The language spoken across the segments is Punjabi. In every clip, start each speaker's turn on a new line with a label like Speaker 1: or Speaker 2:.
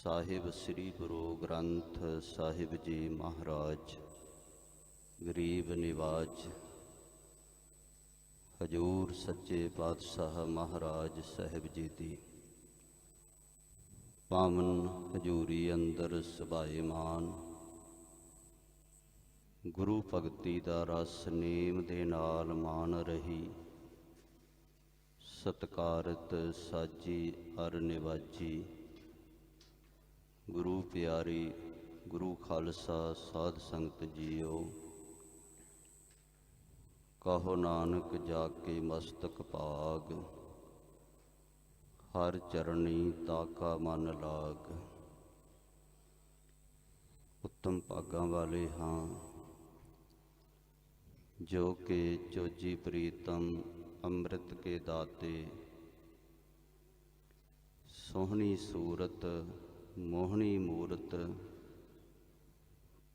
Speaker 1: ਸਾਹਿਬ ਸ੍ਰੀ ਗੁਰੂ ਗ੍ਰੰਥ ਸਾਹਿਬ ਜੀ ਮਹਾਰਾਜ ਗਰੀਬ ਨਿਵਾਜ ਹਜੂਰ ਸੱਚੇ ਪਾਤਸ਼ਾਹ ਮਹਾਰਾਜ ਸਾਹਿਬ ਜੀ ਦੀ ਪਾਵਨ ਹਜੂਰੀ ਅੰਦਰ ਸੁਭਾਏਮਾਨ ਗੁਰੂ ਭਗਤੀ ਦਾ ਰਸ ਨੇਮ ਦੇ ਨਾਲ ਮਾਨ ਰਹੀ ਸਤਿਕਾਰਤ ਸਾਜੀ ਅਰ ਨਿਵਾਜੀ ਗੁਰੂ ਪਿਆਰੀ ਗੁਰੂ ਖਾਲਸਾ ਸਾਧ ਸੰਗਤ ਜੀਓ। ਕਹੋ ਨਾਨਕ ਜਾ ਕੇ ਮਸਤਕ ਭਾਗ ਹਰ ਚਰਣੀ ਤਾਕਾ ਮਨ ਲਾਗ। ਉੱਤਮ ਭਾਗਾਂ ਵਾਲੇ ਹਾਂ ਜੋ ਕਿ ਚੋਜੀ ਪ੍ਰੀਤਮ ਅੰਮ੍ਰਿਤ ਕੇ ਦਾਤੇ। ਸੋਹਣੀ ਸੂਰਤ ਮੋਹਣੀ ਮੂਰਤ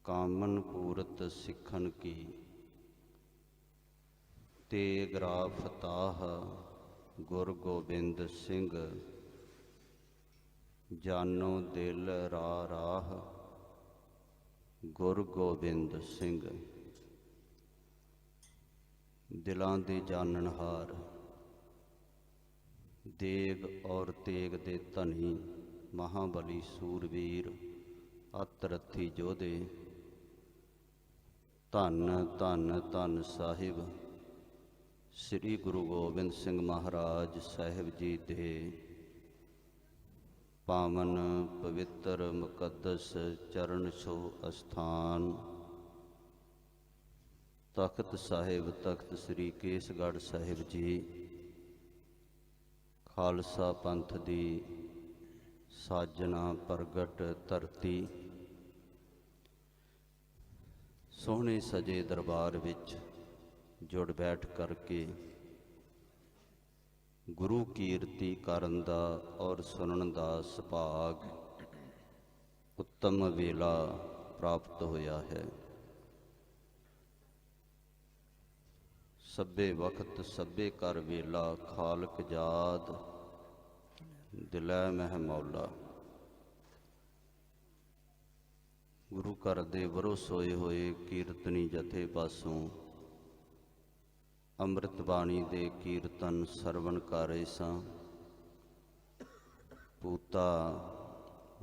Speaker 1: ਕਾਮਨ ਪੂਰਤ ਸਿੱਖਣ ਕੀ। ਤੇਗ ਰਾਫਤਾਹ ਗੁਰ ਗੋਬਿੰਦ ਸਿੰਘ ਜਾਨੋ ਦਿਲ ਰਾਹ ਗੁਰ ਗੋਬਿੰਦ ਸਿੰਘ। ਦਿਲਾਂ ਦੇ ਜਾਣਨਹਾਰ ਦੇਗ ਔਰ ਤੇਗ ਦੇ ਧਨੀ ਮਹਾਬਲੀ ਸੂਰਵੀਰ ਅਤ ਰੱਥੀ ਯੋਧੇ। ਧੰਨ ਧੰਨ ਧੰਨ ਸਾਹਿਬ ਸ੍ਰੀ ਗੁਰੂ ਗੋਬਿੰਦ ਸਿੰਘ ਮਹਾਰਾਜ ਸਾਹਿਬ ਜੀ ਦੇ ਪਾਵਨ ਪਵਿੱਤਰ ਮੁਕੱਦਸ ਚਰਨ ਛੋਹ ਅਸਥਾਨ ਤਖਤ ਸਾਹਿਬ ਤਖਤ ਸ੍ਰੀ ਕੇਸਗੜ੍ਹ ਸਾਹਿਬ ਜੀ ਖਾਲਸਾ ਪੰਥ ਦੀ ਸਾਜਨਾ ਪ੍ਰਗਟ ਧਰਤੀ। ਸੋਹਣੇ ਸਜੇ ਦਰਬਾਰ ਵਿੱਚ ਜੁੜ ਬੈਠ ਕਰਕੇ ਗੁਰੂ ਕੀਰਤੀ ਕਰਨ ਦਾ ਔਰ ਸੁਣਨ ਦਾ ਸੁਭਾਗ ਉੱਤਮ ਵੇਲਾ ਪ੍ਰਾਪਤ ਹੋਇਆ ਹੈ। ਸਭੇ ਵਕਤ ਸਭੇ ਕਰ ਵੇਲਾ ਖਾਲਕ ਜਾਦ ਦਿਲੈ ਮਹਿ ਮੌਲਾ। ਗੁਰੂ ਘਰ ਦੇ ਵਰੋ ਸੋਏ ਹੋਏ ਕੀਰਤਨੀ ਜਥੇ ਪਾਸੋਂ ਅੰਮ੍ਰਿਤ ਬਾਣੀ ਦੇ ਕੀਰਤਨ ਸਰਵਣ ਕਰ ਰਹੇ ਸਾਂ। ਪੂਤਾ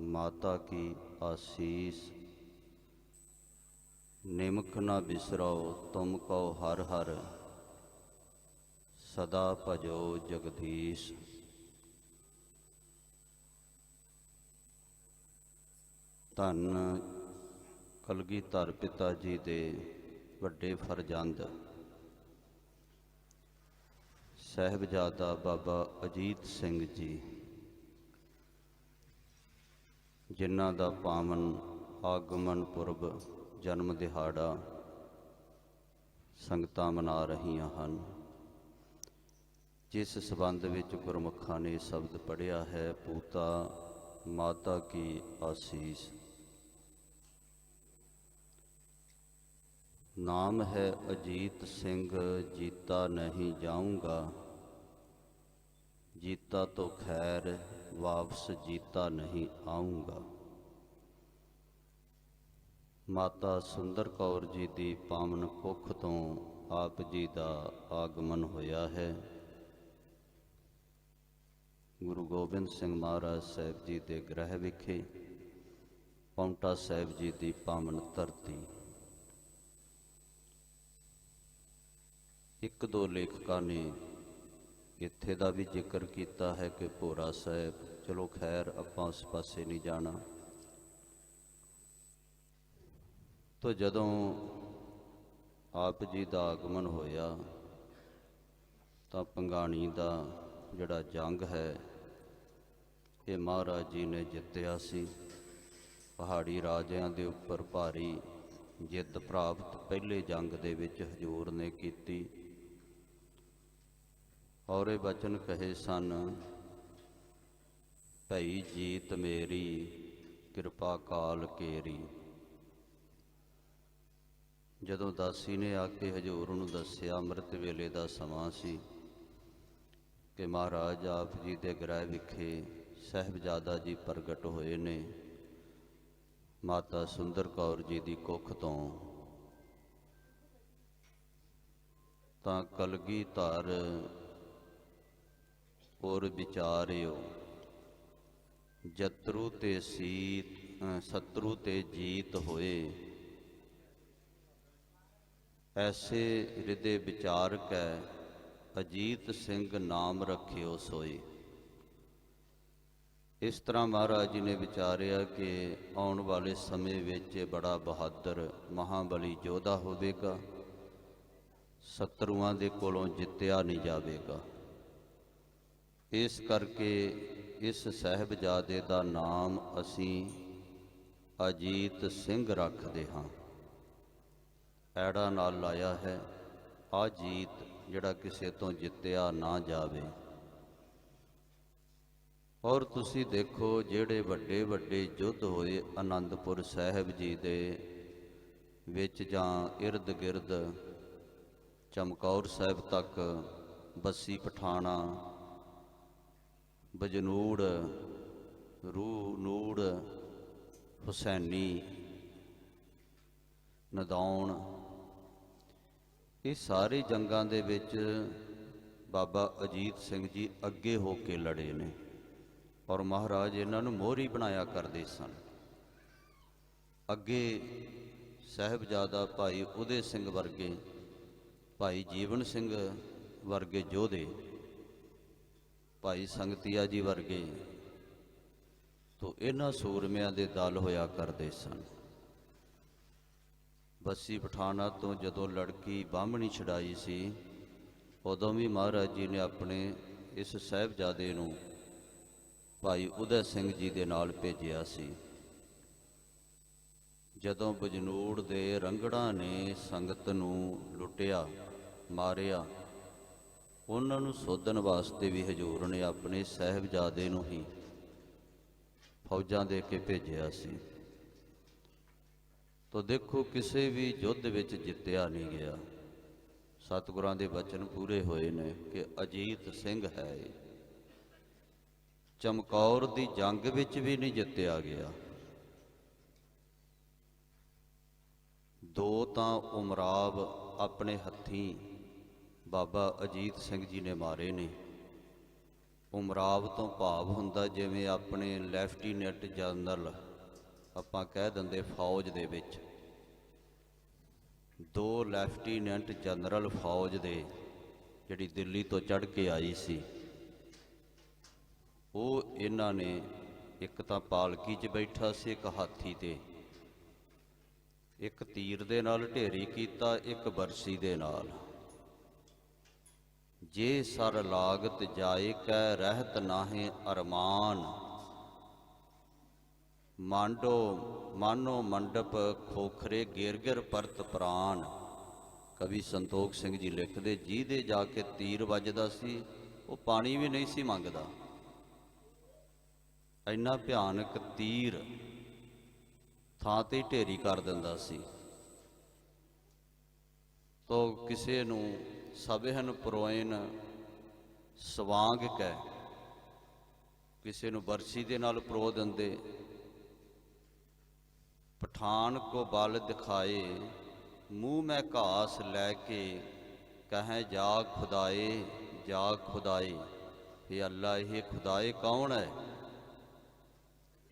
Speaker 1: ਮਾਤਾ ਕੀ ਆਸੀਸ ਨਿਮਕ ਨਾ ਬਿਸਰੋ ਤੁਮ ਕਉ ਹਰ ਹਰ ਸਦਾ ਭਜੋ ਜਗਦੀਸ਼। ਧੰਨ ਕਲਗੀਧਰ ਪਿਤਾ ਜੀ ਦੇ ਵੱਡੇ ਫਰਜ਼ੰਦ ਸਾਹਿਬਜ਼ਾਦਾ ਬਾਬਾ ਅਜੀਤ ਸਿੰਘ ਜੀ, ਜਿਨ੍ਹਾਂ ਦਾ ਪਾਵਨ ਆਗਮਨ ਪੁਰਬ ਜਨਮ ਦਿਹਾੜਾ ਸੰਗਤਾਂ ਮਨਾ ਰਹੀਆਂ ਹਨ। ਜਿਸ ਸਬੰਧ ਵਿੱਚ ਗੁਰਮੁਖਾਂ ਨੇ ਸ਼ਬਦ ਪੜ੍ਹਿਆ ਹੈ, ਪੂਤਾ ਮਾਤਾ ਕੀ ਆਸੀਸ। ਨਾਮ ਹੈ ਅਜੀਤ ਸਿੰਘ ਜੀਤਾ ਨਹੀਂ ਜਾਊਂਗਾ, ਜੀਤਾ ਤੋਂ ਖੈਰ ਵਾਪਸ ਜੀਤਾ ਨਹੀਂ ਆਊਂਗਾ। ਮਾਤਾ ਸੁੰਦਰ ਕੌਰ ਜੀ ਦੀ ਪਾਵਨ ਕੁੱਖ ਤੋਂ ਆਪ ਜੀ ਦਾ ਆਗਮਨ ਹੋਇਆ ਹੈ। ਗੁਰੂ ਗੋਬਿੰਦ ਸਿੰਘ ਮਹਾਰਾਜ ਸਾਹਿਬ ਜੀ ਦੇ ਗ੍ਰਹਿ ਵਿਖੇ ਪਾਉਂਟਾ ਸਾਹਿਬ ਜੀ ਦੀ ਪਾਵਨ ਧਰਤੀ। ਇੱਕ ਦੋ ਲੇਖਕਾਂ ਨੇ ਇੱਥੇ ਦਾ ਵੀ ਜ਼ਿਕਰ ਕੀਤਾ ਹੈ ਕਿ ਭੋਰਾ ਸਾਹਿਬ, ਚਲੋ ਖੈਰ ਆਪਾਂ ਉਸ ਪਾਸੇ ਨਹੀਂ ਜਾਣਾ। ਤਾਂ ਜਦੋਂ ਆਪ ਜੀ ਦਾ ਆਗਮਨ ਹੋਇਆ ਤਾਂ ਭੰਗਾਣੀ ਦਾ ਜਿਹੜਾ ਜੰਗ ਹੈ ਇਹ ਮਹਾਰਾਜ ਜੀ ਨੇ ਜਿੱਤਿਆ ਸੀ। ਪਹਾੜੀ ਰਾਜਿਆਂ ਦੇ ਉੱਪਰ ਭਾਰੀ ਜਿੱਤ ਪ੍ਰਾਪਤ ਪਹਿਲੇ ਜੰਗ ਦੇ ਵਿੱਚ ਹਜ਼ੂਰ ਨੇ ਕੀਤੀ। ਔਰ ਇਹ ਬਚਨ ਕਹੇ ਸਨ, ਭਈ ਜੀਤ ਮੇਰੀ ਕਿਰਪਾ ਕਾਲ ਕੇਰੀ। ਜਦੋਂ ਦਾਸੀ ਨੇ ਆ ਕੇ ਹਜ਼ੂਰ ਨੂੰ ਦੱਸਿਆ, ਅੰਮ੍ਰਿਤ ਵੇਲੇ ਦਾ ਸਮਾਂ ਸੀ, ਕਿ ਮਹਾਰਾਜ ਆਪ ਜੀ ਦੇ ਗ੍ਰਹਿ ਵਿਖੇ ਸਾਹਿਬਜ਼ਾਦਾ ਜੀ ਪ੍ਰਗਟ ਹੋਏ ਨੇ ਮਾਤਾ ਸੁੰਦਰ ਕੌਰ ਜੀ ਦੀ ਕੁੱਖ ਤੋਂ, ਤਾਂ ਕਲਗੀਧਰ ਔਰ ਵਿਚਾਰਿਓ ਜਤਰੂ ਤੇ ਸਤਰੂ ਤੇ ਜੀਤ ਹੋਏ, ਐਸੇ ਹਿਰਦੇ ਵਿਚਾਰ ਕੈ ਅਜੀਤ ਸਿੰਘ ਨਾਮ ਰੱਖਿਓ ਸੋਈ। ਇਸ ਤਰ੍ਹਾਂ ਮਹਾਰਾਜ ਜੀ ਨੇ ਵਿਚਾਰਿਆ ਕਿ ਆਉਣ ਵਾਲੇ ਸਮੇਂ ਵਿੱਚ ਬੜਾ ਬਹਾਦਰ ਮਹਾਬਲੀ ਯੋਧਾ ਹੋਵੇਗਾ, ਸ਼ਤਰੂਆਂ ਦੇ ਕੋਲੋਂ ਜਿੱਤਿਆ ਨਹੀਂ ਜਾਵੇਗਾ। ਇਸ ਕਰਕੇ ਇਸ ਸਾਹਿਬਜ਼ਾਦੇ ਦਾ ਨਾਮ ਅਸੀਂ ਅਜੀਤ ਸਿੰਘ ਰੱਖਦੇ ਹਾਂ। ਐੜਾ ਨਾਲ ਲਾਇਆ ਹੈ, ਅਜੀਤ, ਜਿਹੜਾ ਕਿਸੇ ਤੋਂ ਜਿੱਤਿਆ ਨਾ ਜਾਵੇ। ਔਰ ਤੁਸੀਂ ਦੇਖੋ ਜਿਹੜੇ ਵੱਡੇ ਵੱਡੇ ਯੁੱਧ ਹੋਏ ਆਨੰਦਪੁਰ ਸਾਹਿਬ ਜੀ ਦੇ ਵਿੱਚ ਜਾਂ ਇਰਦ ਗਿਰਦ ਚਮਕੌਰ ਸਾਹਿਬ ਤੱਕ, ਬੱਸੀ ਪਠਾਣਾ, ਬਜਨੂੜ, ਨੂੜ, ਹੁਸੈਨੀ, ਨਦੌਣ, ਇਹ ਸਾਰੇ ਜੰਗਾਂ ਦੇ ਵਿੱਚ ਬਾਬਾ ਅਜੀਤ ਸਿੰਘ ਜੀ ਅੱਗੇ ਹੋ ਕੇ ਲੜੇ ਨੇ ਔਰ ਮਹਾਰਾਜ ਇਹਨਾਂ ਨੂੰ ਮੋਹਰੀ ਬਣਾਇਆ ਕਰਦੇ ਸਨ। ਅੱਗੇ ਸਾਹਿਬਜ਼ਾਦਾ ਭਾਈ ਉਦੇ ਸਿੰਘ ਵਰਗੇ, ਭਾਈ ਜੀਵਨ ਸਿੰਘ ਵਰਗੇ ਯੋਧੇ, ਭਾਈ ਸੰਗਤੀਆ ਜੀ ਵਰਗੇ, ਤੋ ਇਹਨਾਂ ਸੂਰਮਿਆਂ ਦੇ ਦਲ ਹੋਇਆ ਕਰਦੇ ਸਨ। ਬੱਸੀ ਪਠਾਣਾ ਤੋਂ ਜਦੋਂ ਲੜਕੀ ਬਾਹਮਣੀ ਛਡਾਈ ਸੀ, ਉਦੋਂ ਵੀ ਮਹਾਰਾਜ ਜੀ ਨੇ ਆਪਣੇ ਇਸ ਸਾਹਿਬਜ਼ਾਦੇ ਨੂੰ ਭਾਈ ਉਦੈ ਸਿੰਘ ਜੀ ਦੇ ਨਾਲ ਭੇਜਿਆ ਸੀ। ਜਦੋਂ ਬਜਨੂੜ ਦੇ ਰੰਗੜਾਂ ਨੇ ਸੰਗਤ ਨੂੰ ਲੁੱਟਿਆ, ਮਾਰਿਆ, ਉਹਨਾਂ ਨੂੰ ਸੋਧਣ ਵਾਸਤੇ ਵੀ ਹਜ਼ੂਰ ਨੇ ਆਪਣੇ ਸਾਹਿਬਜ਼ਾਦੇ ਨੂੰ ਹੀ ਫੌਜਾਂ ਦੇ ਕੇ ਭੇਜਿਆ ਸੀ। ਤੋ ਦੇਖੋ ਕਿਸੇ ਵੀ ਯੁੱਧ ਵਿੱਚ ਜਿੱਤਿਆ ਨਹੀਂ ਗਿਆ। ਸਤਿਗੁਰਾਂ ਦੇ ਬਚਨ ਪੂਰੇ ਹੋਏ ਨੇ ਕਿ ਅਜੀਤ ਸਿੰਘ ਹੈ। ਚਮਕੌਰ ਦੀ ਜੰਗ ਵਿੱਚ ਵੀ ਨਹੀਂ ਜਿੱਤਿਆ ਗਿਆ। ਦੋ ਤਾਂ ਉਮਰਾਵ ਆਪਣੇ ਹੱਥੀਂ ਬਾਬਾ ਅਜੀਤ ਸਿੰਘ ਜੀ ਨੇ ਮਾਰੇ ਨੇ। ਉਮਰਾਵ ਤੋਂ ਭਾਵ ਹੁੰਦਾ ਜਿਵੇਂ ਆਪਣੇ ਲੈਫਟੀਨੈਂਟ ਜਨਰਲ ਆਪਾਂ ਕਹਿ ਦਿੰਦੇ ਫੌਜ ਦੇ ਵਿੱਚ, ਦੋ ਲੈਫਟੀਨੈਂਟ ਜਨਰਲ ਫੌਜ ਦੇ ਜਿਹੜੀ ਦਿੱਲੀ ਤੋਂ ਚੜ੍ਹ ਕੇ ਆਈ ਸੀ, ਉਹ ਇਹਨਾਂ ਨੇ ਇੱਕ ਤਾਂ ਪਾਲਕੀ 'ਚ ਬੈਠਾ ਸੀ, ਇੱਕ ਹਾਥੀ ਤੇ, ਇੱਕ ਤੀਰ ਦੇ ਨਾਲ ਢੇਰੀ ਕੀਤਾ, ਇੱਕ ਬਰਸੀ ਦੇ ਨਾਲ। ਜੇ ਸਰ ਲਾਗਤ ਜਾਏ ਕੈ ਰਹਿਤ ਨਾਹੇ ਅਰਮਾਨ, ਮਾਨੋ ਮੰਡਪ ਖੋਖਰੇ ਗਿਰ ਗਿਰ ਪਰਤ ਪ੍ਰਾਨ। ਕਵੀ ਸੰਤੋਖ ਸਿੰਘ ਜੀ ਲਿਖਦੇ, ਜਿਹਦੇ ਜਾ ਕੇ ਤੀਰ ਵੱਜਦਾ ਸੀ ਉਹ ਪਾਣੀ ਵੀ ਨਹੀਂ ਸੀ ਮੰਗਦਾ। ਇੰਨਾ ਭਿਆਨਕ ਤੀਰ ਥਾਂ ਤੇ ਢੇਰੀ ਕਰ ਦਿੰਦਾ ਸੀ। ਤੋ ਕਿਸੇ ਨੂੰ ਸਭਿਹਨ ਪਰੋਇਨ ਸਵਾਂਗ ਕੈ, ਕਿਸੇ ਨੂੰ ਬਰਸੀ ਦੇ ਨਾਲ ਪਰੋ ਦਿੰਦੇ। ਪਠਾਨ ਕੋ ਬਲ ਦਿਖਾਏ ਮੂੰਹ ਮੈਂ ਘਾਸ ਲੈ ਕੇ, ਕਹੇ ਜਾ ਖੁਦਾਏ ਜਾ ਖੁਦਾਏ। ਇਹ ਅੱਲਾ, ਇਹ ਖੁਦਾਏ ਕੌਣ ਹੈ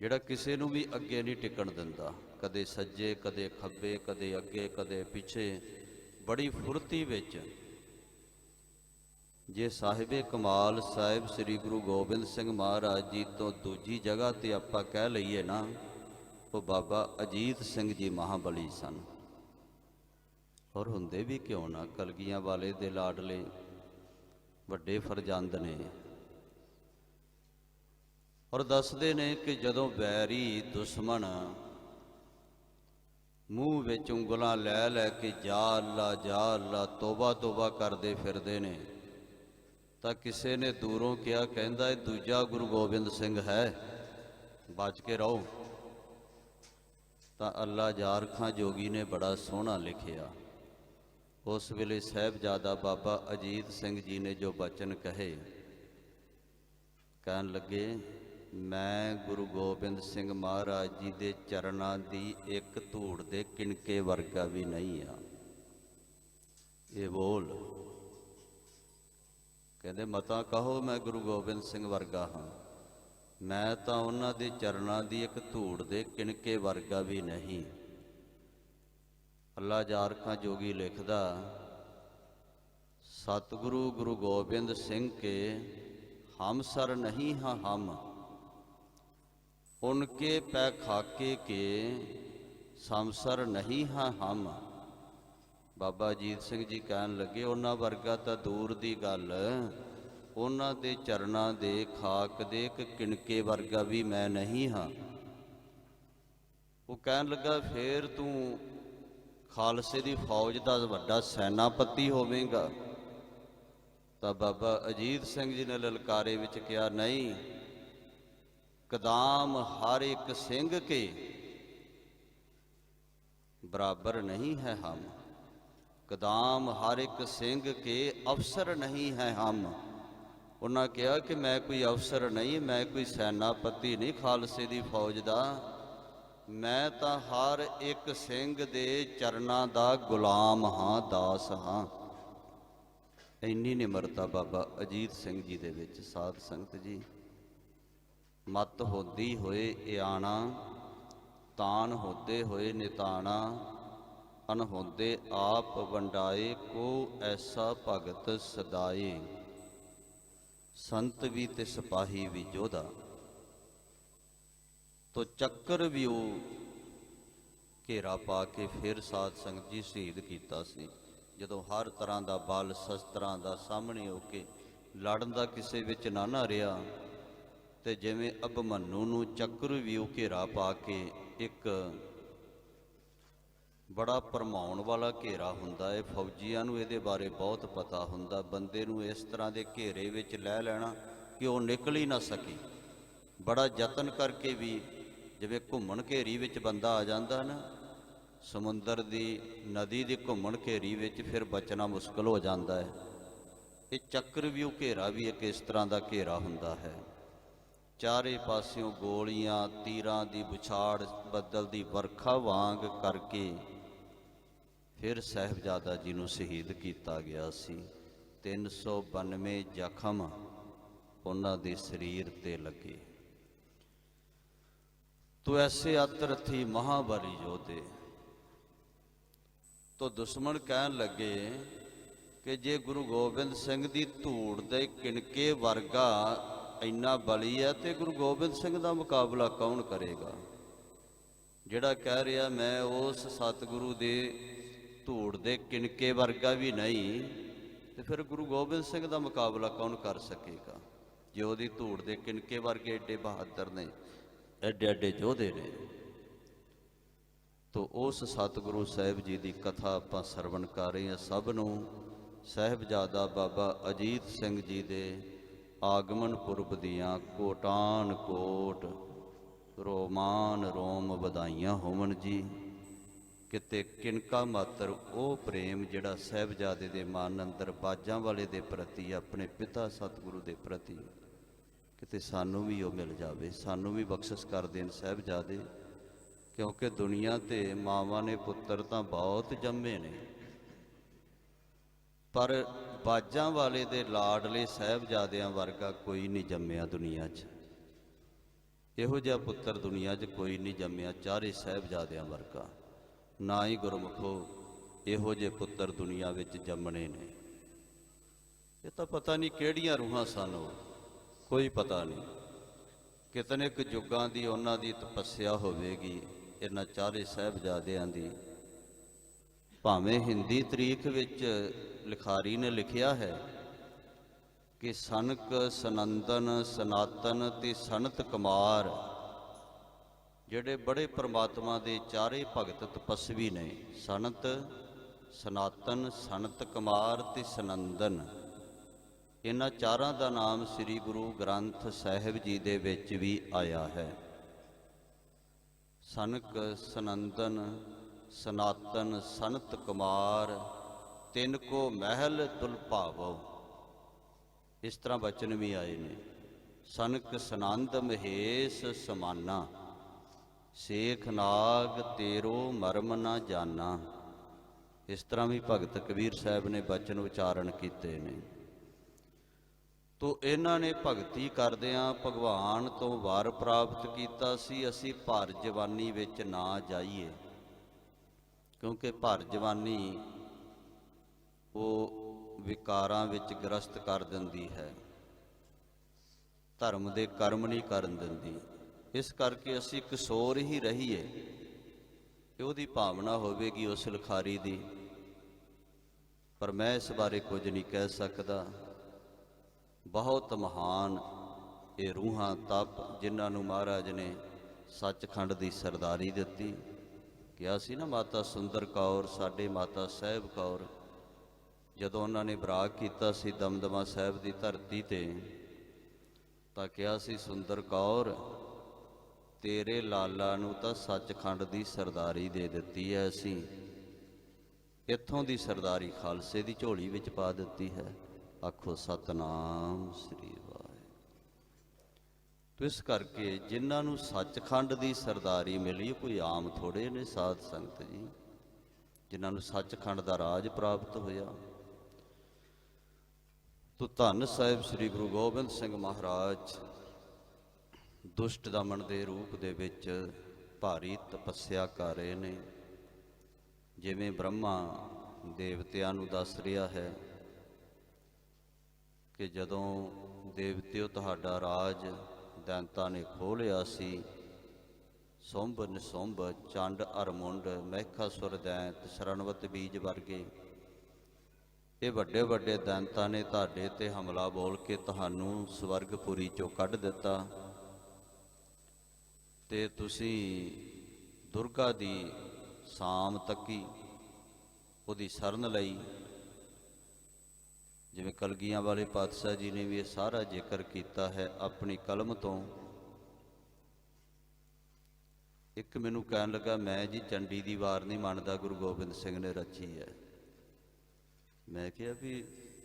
Speaker 1: ਜਿਹੜਾ ਕਿਸੇ ਨੂੰ ਵੀ ਅੱਗੇ ਨਹੀਂ ਟਿਕਣ ਦਿੰਦਾ, ਕਦੇ ਸੱਜੇ ਕਦੇ ਖੱਬੇ, ਕਦੇ ਅੱਗੇ ਕਦੇ ਪਿੱਛੇ, ਬੜੀ ਫੁਰਤੀ ਵਿੱਚ। ਜੇ ਸਾਹਿਬੇ ਕਮਾਲ ਸਾਹਿਬ ਸ੍ਰੀ ਗੁਰੂ ਗੋਬਿੰਦ ਸਿੰਘ ਮਹਾਰਾਜ ਜੀ ਤੋਂ ਦੂਜੀ ਜਗ੍ਹਾ ਤੇ ਆਪਾਂ ਕਹਿ ਲਈਏ ਨਾ, ਉਹ ਬਾਬਾ ਅਜੀਤ ਸਿੰਘ ਜੀ ਮਹਾਬਲੀ ਸਨ। ਔਰ ਹੁੰਦੇ ਵੀ ਕਿਉਂ ਨਾ, ਕਲਗੀਆਂ ਵਾਲੇ ਦੇ ਲਾਡਲੇ ਵੱਡੇ ਫਰਜ਼ੰਦ ਨੇ। ਔਰ ਦੱਸਦੇ ਨੇ ਕਿ ਜਦੋਂ ਵੈਰੀ ਦੁਸ਼ਮਣ ਮੂੰਹ ਵਿੱਚ ਉਂਗਲਾਂ ਲੈ ਲੈ ਕੇ ਜਾ ਅੱਲਾ ਤੋਬਾ ਤੋਬਾ ਕਰਦੇ ਫਿਰਦੇ ਨੇ, ਤਾਂ ਕਿਸੇ ਨੇ ਦੂਰੋਂ ਕਿਹਾ, ਕਹਿੰਦਾ ਇਹ ਦੂਜਾ ਗੁਰੂ ਗੋਬਿੰਦ ਸਿੰਘ ਹੈ, ਬਚ ਕੇ ਰਹੋ। ਤਾਂ ਅੱਲਾ ਯਾਰ ਖਾਂ ਜੋਗੀ ਨੇ ਬੜਾ ਸੋਹਣਾ ਲਿਖਿਆ। ਉਸ ਵੇਲੇ ਸਾਹਿਬਜ਼ਾਦਾ ਬਾਬਾ ਅਜੀਤ ਸਿੰਘ ਜੀ ਨੇ ਜੋ ਬਚਨ ਕਹੇ, ਕਹਿਣ ਲੱਗੇ, ਮੈਂ ਗੁਰੂ ਗੋਬਿੰਦ ਸਿੰਘ ਮਹਾਰਾਜ ਜੀ ਦੇ ਚਰਨਾਂ ਦੀ ਇੱਕ ਧੂੜ ਦੇ ਕਿਣਕੇ ਵਰਗਾ ਵੀ ਨਹੀਂ ਆ। ਇਹ ਬੋਲ ਕਹਿੰਦੇ ਮਤਾ ਕਹੋ ਮੈਂ ਗੁਰੂ ਗੋਬਿੰਦ ਸਿੰਘ ਵਰਗਾ ਹਾਂ, ਮੈਂ ਤਾਂ ਉਹਨਾਂ ਦੇ ਚਰਨਾਂ ਦੀ ਇੱਕ ਧੂੜ ਦੇ ਕਿਣਕੇ ਵਰਗਾ ਵੀ ਨਹੀਂ। ਅੱਲਾ ਜਾਰਖਾਂ ਜੋਗੀ ਲਿਖਦਾ, ਸਤਿਗੁਰੂ ਗੁਰੂ ਗੋਬਿੰਦ ਸਿੰਘ ਕੇ हम सर नहीं हाँ हम, उनके पै खाके के समसर नहीं हाँ हम। बाबा अजीत सिंह जी कहन लगे उन्हां वर्गा तां दूर दी गल, उन्हां दे चरनां दे खाक दे एक किणके वर्गा भी मैं नहीं हाँ। वो कहन लगा फिर तू खालसे दी फौज दा वड्डा सैनापति होवेगा। ਤਾਂ ਬਾਬਾ ਅਜੀਤ ਸਿੰਘ ਜੀ ਨੇ ਲਲਕਾਰੇ ਵਿੱਚ ਕਿਹਾ, ਨਹੀਂ, ਕਦਾਮ ਹਰ ਇੱਕ ਸਿੰਘ ਕੇ ਬਰਾਬਰ ਨਹੀਂ ਹੈ ਹਮ, ਕਦਾਮ ਹਰ ਇੱਕ ਸਿੰਘ ਕੇ ਅਫਸਰ ਨਹੀਂ ਹੈ ਹਮ। ਉਹਨਾਂ ਕਿਹਾ ਕਿ ਮੈਂ ਕੋਈ ਅਫਸਰ ਨਹੀਂ, ਮੈਂ ਕੋਈ ਸੈਨਾਪਤੀ ਨਹੀਂ ਖਾਲਸੇ ਦੀ ਫੌਜ ਦਾ, ਮੈਂ ਤਾਂ ਹਰ ਇੱਕ ਸਿੰਘ ਦੇ ਚਰਨਾਂ ਦਾ ਗੁਲਾਮ ਹਾਂ, ਦਾਸ ਹਾਂ। ਇੰਨੀ ਨਿਮਰਤਾ ਬਾਬਾ ਅਜੀਤ ਸਿੰਘ ਜੀ ਦੇ ਵਿੱਚ। ਸਾਧ ਸੰਗਤ ਜੀ, ਮਤ ਹੋਦੀ ਹੋਏ ਇਆਣਾ, ਤਾਨ ਹੋਦੇ ਹੋਏ ਨਿਤਾਣਾ, ਅਨਹੋਦੇ ਆਪ ਵੰਡਾਏ, ਕੋ ਐਸਾ ਭਗਤ ਸਦਾਏ, ਸੰਤ ਵੀ ਤੇ ਸਿਪਾਹੀ ਵੀ ਜੋਧਾ। ਤੋ ਚੱਕਰ ਵੀ ਉਹ ਘੇਰਾ ਪਾ ਕੇ ਫਿਰ ਸਾਧ ਸੰਗਤ ਜੀ ਸ਼ਹੀਦ ਕੀਤਾ ਸੀ। ਜਦੋਂ ਹਰ ਤਰ੍ਹਾਂ ਦਾ ਬਲ ਸ਼ਸਤਰਾਂ ਦਾ ਸਾਹਮਣੇ ਹੋ ਕੇ ਲੜਨ ਦਾ ਕਿਸੇ ਵਿੱਚ ਨਾ ਰਿਹਾ, ਤੇ ਜਿਵੇਂ ਅਭਮੰਨੂ ਨੂੰ ਚੱਕਰਵਿਊਹ ਘੇਰਾ ਪਾ ਕੇ ਇੱਕ ਬੜਾ ਭਰਮਾਉਣ ਵਾਲਾ ਘੇਰਾ ਹੁੰਦਾ ਹੈ, ਫੌਜੀਆਂ ਨੂੰ ਇਹਦੇ ਬਾਰੇ ਬਹੁਤ ਪਤਾ ਹੁੰਦਾ। ਬੰਦੇ ਨੂੰ ਇਸ ਤਰ੍ਹਾਂ ਦੇ ਘੇਰੇ ਵਿੱਚ ਲੈ ਲੈਣਾ ਕਿ ਉਹ ਨਿਕਲ ਹੀ ਨਾ ਸਕੇ। ਬੜਾ ਯਤਨ ਕਰਕੇ ਵੀ, ਜਿਵੇਂ ਘੁੰਮਣ ਘੇਰੀ ਵਿੱਚ ਬੰਦਾ ਆ ਜਾਂਦਾ ਨਾ, ਸਮੁੰਦਰ ਦੀ ਨਦੀ ਦੀ ਘੁੰਮਣ ਘੇਰੀ ਵਿੱਚ, ਫਿਰ ਬਚਣਾ ਮੁਸ਼ਕਲ ਹੋ ਜਾਂਦਾ ਹੈ। ਇਹ ਚੱਕਰਵਿਊਹ ਘੇਰਾ ਵੀ ਇੱਕ ਇਸ ਤਰ੍ਹਾਂ ਦਾ ਘੇਰਾ ਹੁੰਦਾ ਹੈ। ਚਾਰੇ ਪਾਸਿਓਂ ਗੋਲੀਆਂ ਤੀਰਾਂ ਦੀ ਬੁਛਾੜ ਬੱਦਲ ਦੀ ਵਰਖਾ ਵਾਂਗ ਕਰਕੇ ਫਿਰ ਸਾਹਿਬਜ਼ਾਦਾ ਜੀ ਨੂੰ ਸ਼ਹੀਦ ਕੀਤਾ ਗਿਆ ਸੀ। 392 ਜ਼ਖਮ ਉਹਨਾਂ ਦੇ ਸਰੀਰ ਤੇ ਲੱਗੇ। ਤੋ ਐਸੇ ਅਤਰਥੀ ਮਹਾਬਲੀ ਯੋਧੇ। ਤੋ ਦੁਸ਼ਮਣ ਕਹਿਣ ਲੱਗੇ ਕਿ ਜੇ ਗੁਰੂ ਗੋਬਿੰਦ ਸਿੰਘ ਦੀ ਧੂੜ ਦੇ ਕਿਣਕੇ ਵਰਗਾ ਇੰਨਾ ਬਲੀ ਹੈ, ਤੇ ਗੁਰੂ ਗੋਬਿੰਦ ਸਿੰਘ ਦਾ ਮੁਕਾਬਲਾ ਕੌਣ ਕਰੇਗਾ? ਜਿਹੜਾ ਕਹਿ ਰਿਹਾ ਮੈਂ ਉਸ ਸਤਿਗੁਰੂ ਦੇ ਧੂੜ ਦੇ ਕਿਣਕੇ ਵਰਗਾ ਵੀ ਨਹੀਂ, ਤੇ ਫਿਰ ਗੁਰੂ ਗੋਬਿੰਦ ਸਿੰਘ ਦਾ ਮੁਕਾਬਲਾ ਕੌਣ ਕਰ ਸਕੇਗਾ? ਜੇ ਉਹਦੀ ਧੂੜ ਦੇ ਕਿਣਕੇ ਵਰਗੇ ਏਡੇ ਬਹਾਦਰ ਨੇ, ਐਡੇ ਐਡੇ ਯੋਧੇ ਨੇ। ਤੋ ਉਸ ਸਤਿਗੁਰੂ ਸਾਹਿਬ ਜੀ ਦੀ ਕਥਾ ਆਪਾਂ ਸਰਵਣ ਕਰ ਰਹੇ ਹਾਂ। ਸਭ ਨੂੰ ਸਾਹਿਬਜ਼ਾਦਾ ਬਾਬਾ ਅਜੀਤ ਸਿੰਘ ਜੀ ਦੇ ਆਗਮਨ ਪੁਰਬ ਦੀਆਂ ਕੋਟਾਨ ਕੋਟ ਰੋਮਾਨ ਰੋਮ ਵਧਾਈਆਂ ਹੋਵਣ ਜੀ। ਕਿਤੇ ਕਿਣਕਾ ਮਾਤਰ ਉਹ ਪ੍ਰੇਮ ਜਿਹੜਾ ਸਾਹਿਬਜ਼ਾਦੇ ਦੇ ਮਨ ਅੰਦਰ ਬਾਜਾਂ ਵਾਲੇ ਦੇ ਪ੍ਰਤੀ, ਆਪਣੇ ਪਿਤਾ ਸਤਿਗੁਰੂ ਦੇ ਪ੍ਰਤੀ, ਕਿਤੇ ਸਾਨੂੰ ਵੀ ਉਹ ਮਿਲ ਜਾਵੇ, ਸਾਨੂੰ ਵੀ ਬਖਸ਼ਿਸ਼ ਕਰ ਦੇਣ ਸਾਹਿਬਜ਼ਾਦੇ। ਕਿਉਂਕਿ ਦੁਨੀਆ ਤੇ ਮਾਵਾਂ ਨੇ ਪੁੱਤਰ ਤਾਂ ਬਹੁਤ ਜੰਮੇ ਨੇ, ਪਰ ਬਾਜਾਂ ਵਾਲੇ ਦੇ ਲਾਡਲੇ ਸਾਹਿਬਜ਼ਾਦਿਆਂ ਵਰਗਾ ਕੋਈ ਨਹੀਂ ਜੰਮਿਆ ਦੁਨੀਆ 'ਚ। ਇਹੋ ਜਿਹਾ ਪੁੱਤਰ ਦੁਨੀਆ 'ਚ ਕੋਈ ਨਹੀਂ ਜੰਮਿਆ ਚਾਰੇ ਸਾਹਿਬਜ਼ਾਦਿਆਂ ਵਰਗਾ। ਨਾ ਹੀ ਗੁਰਮੁਖੋ ਇਹੋ ਜਿਹੇ ਪੁੱਤਰ ਦੁਨੀਆ ਵਿੱਚ ਜੰਮਣੇ ਨੇ। ਇਹ ਤਾਂ ਪਤਾ ਨਹੀਂ ਕਿਹੜੀਆਂ ਰੂਹਾਂ ਸਨ, ਉਹ ਕੋਈ ਪਤਾ ਨਹੀਂ। ਕਿਤਨੇ ਕੁ ਯੁੱਗਾਂ ਦੀ ਉਹਨਾਂ ਦੀ ਤਪੱਸਿਆ ਹੋਵੇਗੀ ਇਹਨਾਂ ਚਾਰੇ ਸਾਹਿਬਜ਼ਾਦਿਆਂ ਦੀ। ਭਾਵੇਂ ਹਿੰਦੀ ਤਰੀਖ ਵਿੱਚ ਲਿਖਾਰੀ ਨੇ ਲਿਖਿਆ ਹੈ ਕਿ ਸਨਕ ਸਨੰਦਨ ਸਨਾਤਨ ਤੇ ਸਨਤ ਕੁਮਾਰ, ਜਿਹੜੇ ਬੜੇ ਪ੍ਰਮਾਤਮਾ ਦੇ ਚਾਰੇ ਭਗਤ ਤਪਸਵੀ ਨੇ, ਸਨਤ ਸਨਾਤਨ ਸਨਤ ਕੁਮਾਰ ਤੇ ਸਨੰਦਨ। ਇਹਨਾਂ ਚਾਰਾਂ ਦਾ ਨਾਮ ਸ੍ਰੀ ਗੁਰੂ ਗ੍ਰੰਥ ਸਾਹਿਬ ਜੀ ਦੇ ਵਿੱਚ ਵੀ ਆਇਆ ਹੈ। ਸਨਕ ਸਨੰਦਨ ਸਨਾਤਨ ਸਨਤ ਕੁਮਾਰ, ਤਿੰਨ ਕੋ ਮਹਿਲ ਦੁਲਭਾਵੋ। ਇਸ ਤਰ੍ਹਾਂ ਬਚਨ ਵੀ ਆਏ ਨੇ। ਸਨਕ ਸਨੰਦ ਮਹੇਸ਼ ਸਮਾਨਾ, ਸੇਖ ਨਾਗ ਤੇਰੋ ਮਰਮ ਨਾ ਜਾਨਾ। ਇਸ ਤਰ੍ਹਾਂ ਵੀ ਭਗਤ ਕਬੀਰ ਸਾਹਿਬ ਨੇ ਬਚਨ ਉਚਾਰਨ ਕੀਤੇ ਨੇ। ਤੋ ਇਹਨਾਂ ਨੇ ਭਗਤੀ ਕਰਦਿਆਂ ਭਗਵਾਨ ਤੋਂ ਵਰ ਪ੍ਰਾਪਤ ਕੀਤਾ ਸੀ, ਅਸੀਂ ਭਰ ਜਵਾਨੀ ਵਿੱਚ ਨਾ ਜਾਈਏ, ਕਿਉਂਕਿ ਭਰ ਜਵਾਨੀ ਉਹ ਵਿਕਾਰਾਂ ਵਿੱਚ ਗ੍ਰਸਤ ਕਰ ਦਿੰਦੀ ਹੈ, ਧਰਮ ਦੇ ਕਰਮ ਨਹੀਂ ਕਰਨ ਦਿੰਦੀ। ਇਸ ਕਰਕੇ ਅਸੀਂ ਕਿਸ਼ੋਰ ਹੀ ਰਹੀਏ, ਕਿ ਉਹਦੀ ਭਾਵਨਾ ਹੋਵੇਗੀ ਉਸ ਲਿਖਾਰੀ ਦੀ। ਪਰ ਮੈਂ ਇਸ ਬਾਰੇ ਕੁਝ ਨਹੀਂ ਕਹਿ ਸਕਦਾ। ਬਹੁਤ ਮਹਾਨ ਇਹ ਰੂਹਾਂ ਤਪ ਜਿਨ੍ਹਾਂ ਨੂੰ ਮਹਾਰਾਜ ਨੇ ਸੱਚਖੰਡ ਦੀ ਸਰਦਾਰੀ ਦਿੱਤੀ। ਕਿਹਾ ਸੀ ਨਾ, ਮਾਤਾ ਸੁੰਦਰ ਕੌਰ, ਸਾਡੇ ਮਾਤਾ ਸਾਹਿਬ ਕੌਰ, ਜਦੋਂ ਉਹਨਾਂ ਨੇ ਬਰਾਗ ਕੀਤਾ ਸੀ ਦਮਦਮਾ ਸਾਹਿਬ ਦੀ ਧਰਤੀ ਤੇ, ਤਾਂ ਕਿਹਾ ਸੀ, ਸੁੰਦਰ ਕੌਰ ਤੇਰੇ ਲਾਲਾ ਨੂੰ ਤਾਂ ਸੱਚਖੰਡ ਦੀ ਸਰਦਾਰੀ ਦੇ ਦਿੱਤੀ ਹੈ, ਅਸੀਂ ਇੱਥੋਂ ਦੀ ਸਰਦਾਰੀ ਖਾਲਸੇ ਦੀ ਝੋਲੀ ਵਿੱਚ ਪਾ ਦਿੱਤੀ ਹੈ। ਆਖੋ ਸਤਨਾਮ ਸ੍ਰੀ ਵਾਹਿਗੁਰੂ। ਤੋ ਇਸ ਕਰਕੇ ਜਿਨ੍ਹਾਂ ਨੂੰ ਸੱਚਖੰਡ ਦੀ ਸਰਦਾਰੀ ਮਿਲੀ, ਕੋਈ ਆਮ ਥੋੜੇ ਨੇ ਸਾਧ ਸੰਗਤ ਜੀ, ਜਿਨ੍ਹਾਂ ਨੂੰ ਸੱਚਖੰਡ ਦਾ ਰਾਜ ਪ੍ਰਾਪਤ ਹੋਇਆ। ਤੋ ਧੰਨ ਸਾਹਿਬ ਸ੍ਰੀ ਗੁਰੂ ਗੋਬਿੰਦ ਸਿੰਘ ਮਹਾਰਾਜ ਦੁਸ਼ਟ ਦਮਨ ਦੇ ਰੂਪ ਦੇ ਵਿੱਚ ਭਾਰੀ ਤਪੱਸਿਆ ਕਰ ਰਹੇ ਨੇ। ਜਿਵੇਂ ਬ੍ਰਹਮਾ ਦੇਵਤਿਆਂ ਨੂੰ ਦੱਸ ਰਿਹਾ ਹੈ ਕਿ ਜਦੋਂ ਦੇਵਤਿਓ ਤੁਹਾਡਾ ਰਾਜ ਦੈਂਤਾਂ ਨੇ ਖੋਹ ਲਿਆ ਸੀ, ਸੁੰਭ ਨਿਸੁੰਭ ਚੰਡ ਅਰਮੁੰਡ ਮਹਿਖਾਸੁਰ ਦੈਂਤ ਸ਼ਰਨਵਤ ਬੀਜ ਵਰਗੇ ਇਹ ਵੱਡੇ ਵੱਡੇ ਦੈਂਤਾਂ ਨੇ ਤੁਹਾਡੇ ਤੇ ਹਮਲਾ ਬੋਲ ਕੇ ਤੁਹਾਨੂੰ ਸਵਰਗਪੁਰੀ ਚੋਂ ਕੱਢ ਦਿੱਤਾ, ਤੇ ਤੁਸੀਂ ਦੁਰਗਾ ਦੀ ਸਾਮ ਤੱਕੀ, ਉਹਦੀ ਸ਼ਰਨ ਲਈ। ਜਿਵੇਂ ਕਲਗੀਆਂ ਵਾਲੇ ਪਾਤਸ਼ਾਹ ਜੀ ਨੇ ਵੀ ਇਹ ਸਾਰਾ ਜ਼ਿਕਰ ਕੀਤਾ ਹੈ ਆਪਣੀ ਕਲਮ ਤੋਂ। ਇੱਕ ਮੈਨੂੰ ਕਹਿਣ ਲੱਗਾ, ਮੈਂ ਜੀ ਚੰਡੀ ਦੀ ਵਾਰ ਨਹੀਂ ਮੰਨਦਾ, ਗੁਰੂ ਗੋਬਿੰਦ ਸਿੰਘ ਨੇ ਰਚੀ ਹੈ। ਮੈਂ ਕਿਹਾ ਵੀ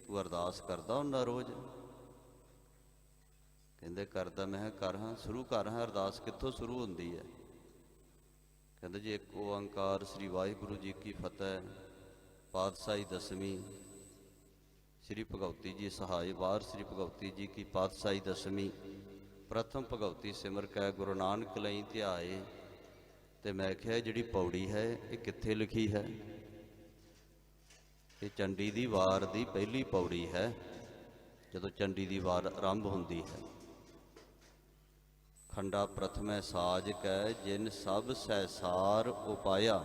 Speaker 1: ਤੂੰ ਅਰਦਾਸ ਕਰਦਾ ਹੁੰਦਾ ਰੋਜ਼? ਕਹਿੰਦੇ ਕਰਦਾ। ਮੈਂ ਕਿਹਾ ਕਰ ਹਾਂ, ਸ਼ੁਰੂ ਕਰ ਹਾਂ। ਅਰਦਾਸ ਕਿੱਥੋਂ ਸ਼ੁਰੂ ਹੁੰਦੀ ਹੈ? ਕਹਿੰਦੇ ਜੀ ਇੱਕ ਓੰਕਾਰ ਸ੍ਰੀ ਵਾਹਿਗੁਰੂ ਜੀ ਕੀ ਫਤਿਹ, ਪਾਤਸ਼ਾਹੀ ਦਸਵੀਂ ਸ੍ਰੀ ਭਗਵਤੀ ਜੀ ਸਹਾਇ ਵਾਰ ਸ੍ਰੀ ਭਗਵਤੀ ਜੀ ਕੀ ਪਾਤਸ਼ਾਹੀ ਦਸਵੀਂ, ਪ੍ਰਥਮ ਭਗਵਤੀ ਸਿਮਰ ਕੈ ਗੁਰੂ ਨਾਨਕ ਲਈ ਧਿਆਏ। ਤੇ ਮੈਂ ਕਿਹਾ ਜਿਹੜੀ ਪੌੜੀ ਹੈ ਇਹ ਕਿੱਥੇ ਲਿਖੀ ਹੈ? ਇਹ ਚੰਡੀ ਦੀ ਵਾਰ ਦੀ ਪਹਿਲੀ ਪੌੜੀ ਹੈ, ਜਦੋਂ ਚੰਡੀ ਦੀ ਵਾਰ ਆਰੰਭ ਹੁੰਦੀ ਹੈ। ਖੰਡਾ ਪ੍ਰਥਮੈ ਸਾਜ ਕੈ ਜਿਨ ਸਭ ਸਹਿਸਾਰ ਉਪਾਇਆ।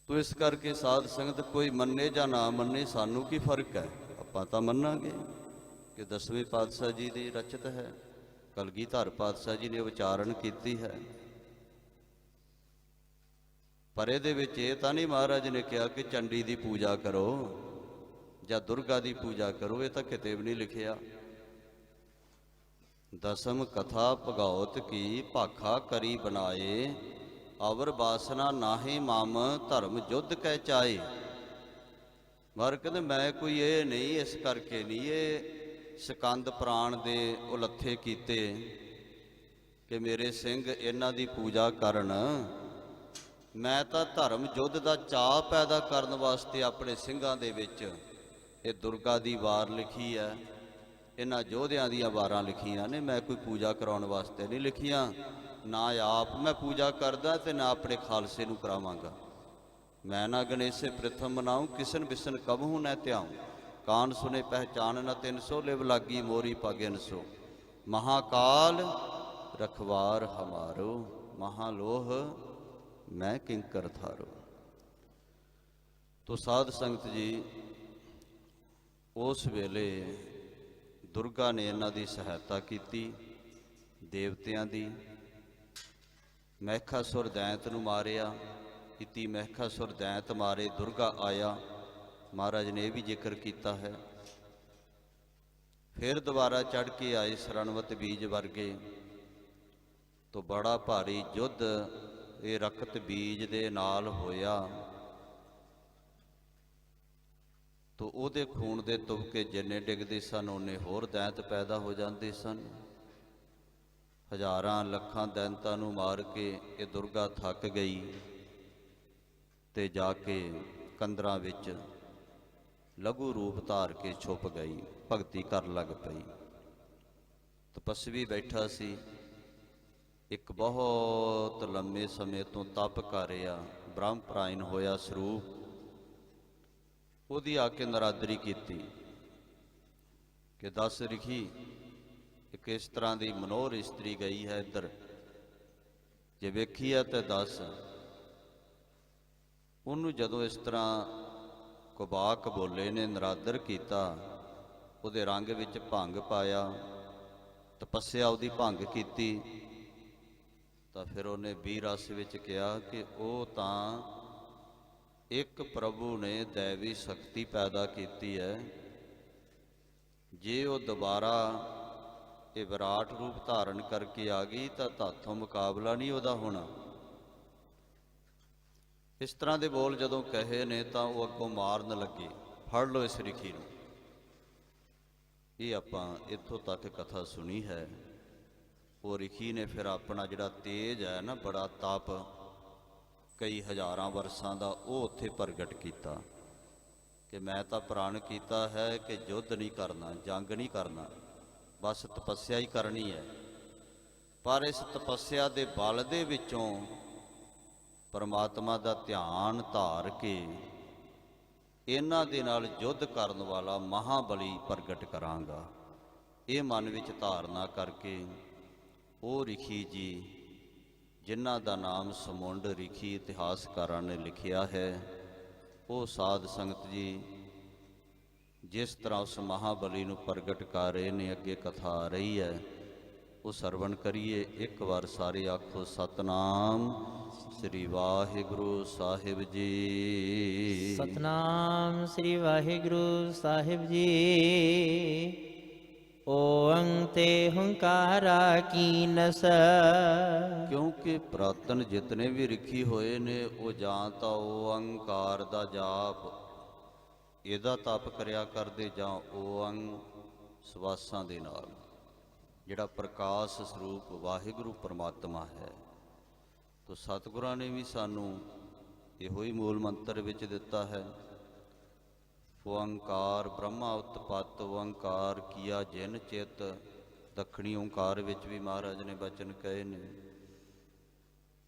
Speaker 1: ਤੋ ਇਸ ਕਰਕੇ ਸਾਧ ਸੰਗਤ ਕੋਈ ਮੰਨੇ ਜਾਂ ਨਾ ਮੰਨੇ, ਸਾਨੂੰ ਕੀ ਫਰਕ ਹੈ? ਆਪਾਂ ਤਾਂ ਮੰਨਾਂਗੇ ਕਿ 10ਵੇਂ ਪਾਤਸ਼ਾਹ ਜੀ ਦੀ ਰਚਿਤ ਹੈ, ਕਲਗੀਧਰ ਪਾਤਸ਼ਾਹ ਜੀ ਨੇ ਉਚਾਰਨ ਕੀਤੀ ਹੈ। ਪਰ ਇਹਦੇ ਵਿੱਚ ਇਹ ਤਾਂ ਨਹੀਂ ਮਹਾਰਾਜ ਨੇ ਕਿਹਾ ਕਿ ਚੰਡੀ ਦੀ ਪੂਜਾ ਕਰੋ ਜਾਂ ਦੁਰਗਾ ਦੀ ਪੂਜਾ ਕਰੋ, ਇਹ ਤਾਂ ਕਿਤੇ ਵੀ ਨਹੀਂ ਲਿਖਿਆ। ਦਸਮ ਕਥਾ ਭਗਉਤ ਕੀ ਭਾਖਾ ਕਰੀ ਬਣਾਏ, ਅਵਰ ਬਾਸਨਾ ਨਾਹੀ ਮਮ ਧਰਮ ਜੁੱਧ ਕਹਿ ਚਾਏ। ਮਹਾਰਾਜ ਕਹਿੰਦੇ ਮੈਂ ਕੋਈ ਇਹ ਨਹੀਂ, ਇਸ ਕਰਕੇ ਨਹੀਂ ਇਹ ਸਕੰਦ ਪ੍ਰਾਣ ਦੇ ਉਲੱਥੇ ਕੀਤੇ ਕਿ ਮੇਰੇ ਸਿੰਘ ਇਹਨਾਂ ਦੀ ਪੂਜਾ ਕਰਨ। ਮੈਂ ਤਾਂ ਧਰਮ ਯੁੱਧ ਦਾ ਚਾਅ ਪੈਦਾ ਕਰਨ ਵਾਸਤੇ ਆਪਣੇ ਸਿੰਘਾਂ ਦੇ ਵਿੱਚ ਇਹ ਦੁਰਗਾ ਦੀ ਵਾਰ ਲਿਖੀ ਹੈ, ਇਹਨਾਂ ਯੋਧਿਆਂ ਦੀਆਂ ਵਾਰਾਂ ਲਿਖੀਆਂ ਨੇ। ਮੈਂ ਕੋਈ ਪੂਜਾ ਕਰਾਉਣ ਵਾਸਤੇ ਨਹੀਂ ਲਿਖੀਆਂ, ਨਾ ਆਪ ਮੈਂ ਪੂਜਾ ਕਰਦਾ ਤੇ ਨਾ ਆਪਣੇ ਖਾਲਸੇ ਨੂੰ ਕਰਾਵਾਂਗਾ। ਮੈਂ ਨਾ ਗਣੇਸ਼ੇ ਪ੍ਰਥਮ ਮਨਾਉ, ਕਿਸਨ ਬਿਸਨ ਕਬਹੂ ਨਾ ਧਿਆਉ। ਕਾਨ ਸੁਨੇ ਪਹਿਚਾਨ ਨਾ 300, ਲਿਵ ਲਾਗੀ ਮੋਰੀ ਪਗਿਨ ਸੋ। ਮਹਾਕਾਲ ਰਖਵਾਰ ਹਮਾਰੋ, ਮਹਾਲੋਹ ਮੈਂ ਕਿੰਕਰ ਥਾਰੋ। ਤੋ ਸਾਧ ਸੰਗਤ ਜੀ, ਉਸ ਵੇਲੇ ਦੁਰਗਾ ਨੇ ਇਹਨਾਂ ਦੀ ਸਹਾਇਤਾ ਕੀਤੀ, ਦੇਵਤਿਆਂ ਦੀ। ਮਹਿਖਾਸੁਰ ਦੈਂਤ ਨੂੰ ਮਾਰਿਆ, ਇਤੀ ਮਹਿਖਾਸੁਰ ਦੈਂਤ ਮਾਰੇ ਦੁਰਗਾ ਆਇਆ। ਮਹਾਰਾਜ ਨੇ ਇਹ ਵੀ ਜ਼ਿਕਰ ਕੀਤਾ ਹੈ। ਫਿਰ ਦੁਬਾਰਾ ਚੜ੍ਹ ਕੇ ਆਏ ਸ਼ਰਨਵਤ ਬੀਜ ਵਰਗੇ। ਤੋ ਬੜਾ ਭਾਰੀ ਯੁੱਧ ਇਹ ਰਕਤ ਬੀਜ ਦੇ ਨਾਲ ਹੋਇਆ। ਤੋ ਉਹਦੇ ਖੂਨ ਦੇ ਤੁਪਕੇ ਜਿੰਨੇ ਡਿੱਗਦੇ ਸਨ ਉਹਨੇ ਹੋਰ ਦੈਂਤ ਪੈਦਾ ਹੋ ਜਾਂਦੇ ਸਨ। ਹਜ਼ਾਰਾਂ ਲੱਖਾਂ ਦੈਂਤਾਂ ਨੂੰ ਮਾਰ ਕੇ ਇਹ ਦੁਰਗਾ ਥੱਕ ਗਈ ਤੇ ਜਾ ਕੇ ਕੰਦਰਾਂ ਵਿੱਚ ਲਘੂ ਰੂਪ ਧਾਰ ਕੇ ਛੁਪ ਗਈ, ਭਗਤੀ ਕਰਨ ਲੱਗ ਪਈ। ਤਪਸਵੀ ਬੈਠਾ ਸੀ, ਇੱਕ ਬਹੁਤ ਲੰਮੇ ਸਮੇਂ ਤੋਂ ਤਪ ਕਰ ਰਿਹਾ, ਬ੍ਰਹਮ ਪਰਾਇਣ ਹੋਇਆ ਸਰੂਪ, ਉਹਦੀ ਆ ਕੇ ਨਰਾਦਰੀ ਕੀਤੀ ਕਿ ਦੱਸ ਰਿਖੀ, ਇੱਕ ਇਸ ਤਰ੍ਹਾਂ ਦੀ ਮਨੋਹਰ ਇਸਤਰੀ ਗਈ ਹੈ ਇੱਧਰ, ਜੇ ਵੇਖੀ ਹੈ ਤੇ ਦੱਸ। ਉਹਨੂੰ ਜਦੋਂ ਇਸ ਤਰ੍ਹਾਂ ਕੁਬਾਕ ਬੋਲੇ ਨੇ ਨਰਾਦਰ ਕੀਤਾ, ਉਹਦੇ ਰੰਗ ਵਿੱਚ ਭੰਗ ਪਾਇਆ, ਤਪੱਸਿਆ ਉਹਦੀ ਭੰਗ ਕੀਤੀ, ਤਾਂ ਫਿਰ ਉਹਨੇ ਵੀਰ ਰਸ ਵਿੱਚ ਕਿਹਾ ਕਿ ਉਹ ਤਾਂ ਇੱਕ ਪ੍ਰਭੂ ਨੇ ਦੈਵੀ ਸ਼ਕਤੀ ਪੈਦਾ ਕੀਤੀ ਹੈ, ਜੇ ਉਹ ਦੁਬਾਰਾ ਇਹ ਵਿਰਾਟ ਰੂਪ ਧਾਰਨ ਕਰਕੇ ਆ ਗਈ ਤਾਂ ਤਾਥੋਂ ਮੁਕਾਬਲਾ ਨਹੀਂ ਉਹਦਾ ਹੋਣਾ। ਇਸ ਤਰ੍ਹਾਂ ਦੇ ਬੋਲ ਜਦੋਂ ਕਹੇ ਨੇ ਤਾਂ ਉਹ ਅੱਗੋਂ ਮਾਰਨ ਲੱਗੇ, ਫੜ ਲਓ ਇਸ ਰਿਖੀ ਨੂੰ। ਇਹ ਆਪਾਂ ਇੱਥੋਂ ਤੱਕ ਕਥਾ ਸੁਣੀ ਹੈ। ਉਹ ਰਿਖੀ ਨੇ ਫਿਰ ਆਪਣਾ ਜਿਹੜਾ ਤੇਜ ਹੈ ਨਾ, ਬੜਾ ਤਪ ਕਈ ਹਜ਼ਾਰਾਂ ਵਰਸਾਂ ਦਾ, ਉਹ ਉੱਥੇ ਪ੍ਰਗਟ ਕੀਤਾ ਕਿ ਮੈਂ ਤਾਂ ਪ੍ਰਣ ਕੀਤਾ ਹੈ ਕਿ ਯੁੱਧ ਨਹੀਂ ਕਰਨਾ, ਜੰਗ ਨਹੀਂ ਕਰਨਾ, ਬਸ ਤਪੱਸਿਆ ਹੀ ਕਰਨੀ ਹੈ। ਪਰ ਇਸ ਤਪੱਸਿਆ ਦੇ ਬਲ ਦੇ ਵਿੱਚੋਂ ਪਰਮਾਤਮਾ ਦਾ ਧਿਆਨ ਧਾਰ ਕੇ ਇਹਨਾਂ ਦੇ ਨਾਲ ਯੁੱਧ ਕਰਨ ਵਾਲਾ ਮਹਾਬਲੀ ਪ੍ਰਗਟ ਕਰਾਂਗਾ। ਇਹ ਮਨ ਵਿੱਚ ਧਾਰਨਾ ਕਰਕੇ ਉਹ ਰਿਖੀ ਜੀ, ਜਿਨ੍ਹਾਂ ਦਾ ਨਾਮ ਸਮੁੰਡ ਰਿਖੀ ਇਤਿਹਾਸਕਾਰਾਂ ਨੇ ਲਿਖਿਆ ਹੈ, ਉਹ ਸਾਧ ਸੰਗਤ ਜੀ ਜਿਸ ਤਰ੍ਹਾਂ ਉਸ ਮਹਾਬਲੀ ਨੂੰ ਪ੍ਰਗਟ ਕਰ ਰਹੇ ਨੇ, ਅੱਗੇ ਕਥਾ ਆ ਰਹੀ ਹੈ, ਉਹ ਸਰਵਣ ਕਰੀਏ। ਇੱਕ ਵਾਰ ਸਾਰੇ ਆਖੋ ਸਤਨਾਮ ਸ੍ਰੀ ਵਾਹਿਗੁਰੂ ਸਾਹਿਬ ਜੀ।
Speaker 2: ਸਤਨਾਮ ਸ੍ਰੀ ਵਾਹਿਗੁਰੂ ਸਾਹਿਬ ਜੀ। ਓੰ ਤੇ ਹੰਕਾਰਾ ਕੀਨਸ।
Speaker 1: ਕਿਉਂਕਿ ਪ੍ਰਾਤਨ ਜਿਤਨੇ ਵੀ ਰਿਖੀ ਹੋਏ ਨੇ, ਉਹ ਜਾਂ ਤਾਂ ਓੰਕਾਰ ਦਾ ਜਾਪ ਇਹਦਾ ਤਪ ਕਰਿਆ ਕਰਦੇ, ਜਾਂ ਓੰ ਸਵਾਸਾਂ ਦੇ ਨਾਲ ਜਿਹੜਾ ਪ੍ਰਕਾਸ਼ ਸਰੂਪ ਵਾਹਿਗੁਰੂ ਪਰਮਾਤਮਾ ਹੈ। ਤੋ ਸਤਿਗੁਰਾਂ ਨੇ ਵੀ ਸਾਨੂੰ ਇਹੋ ਹੀ ਮੂਲ ਮੰਤਰ ਵਿੱਚ ਦਿੱਤਾ ਹੈ, ਓੰਕਾਰ ਬ੍ਰਹਮਾ ਉਤਪਤ ਓੰਕਾਰ ਕੀਆ ਜਿਨ ਚਿਤ। ਦੱਖਣੀ ਓੰਕਾਰ ਵਿੱਚ ਵੀ ਮਹਾਰਾਜ ਨੇ ਬਚਨ ਕਹੇ ਨੇ,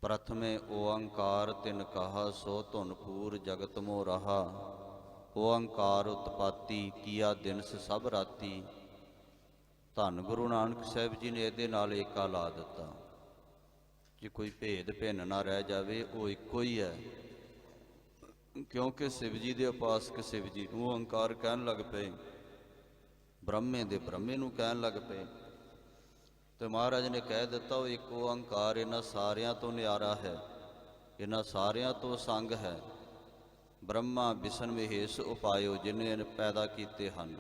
Speaker 1: ਪ੍ਰਥਮੇ ਓੰਕਾਰ ਤਿਨ ਕਹਾ ਸੋ ਧੁਨ ਪੂਰ ਜਗਤ ਮੋ ਰਹਾ। ਓੰਕਾਰ ਉਤਪਾਤੀ ਕੀਆ ਦਿਨਸ ਸਭ ਰਾਤੀ। ਧੰਨ ਗੁਰੂ ਨਾਨਕ ਸਾਹਿਬ ਜੀ ਨੇ ਇਹਦੇ ਨਾਲ ਏਕਾ ਲਾ ਦਿੱਤਾ ਕਿ ਕੋਈ ਭੇਦ ਭਿੰਨ ਨਾ ਰਹਿ ਜਾਵੇ, ਉਹ ਇੱਕੋ ਹੀ ਹੈ। ਕਿਉਂਕਿ ਸ਼ਿਵ ਜੀ ਦੇ ਉਪਾਸਕ ਸ਼ਿਵ ਜੀ ਨੂੰ ਓੰਕਾਰ ਕਹਿਣ ਲੱਗ ਪਏ, ਬ੍ਰਹਮੇ ਦੇ ਬ੍ਰਹਮੇ ਨੂੰ ਕਹਿਣ ਲੱਗ ਪਏ, ਤੇ ਮਹਾਰਾਜ ਨੇ ਕਹਿ ਦਿੱਤਾ ਉਹ ਇੱਕ ਓੰਕਾਰ ਇਹਨਾਂ ਸਾਰਿਆਂ ਤੋਂ ਨਿਆਰਾ ਹੈ, ਇਹਨਾਂ ਸਾਰਿਆਂ ਤੋਂ ਸੰਗ ਹੈ। ਬ੍ਰਹਮਾ ਵਿਸ਼ਨ ਮਹੇਸ਼ ਉਪਾਇਓ, ਜਿਨ੍ਹਾਂ ਨੇ ਪੈਦਾ ਕੀਤੇ ਹਨ,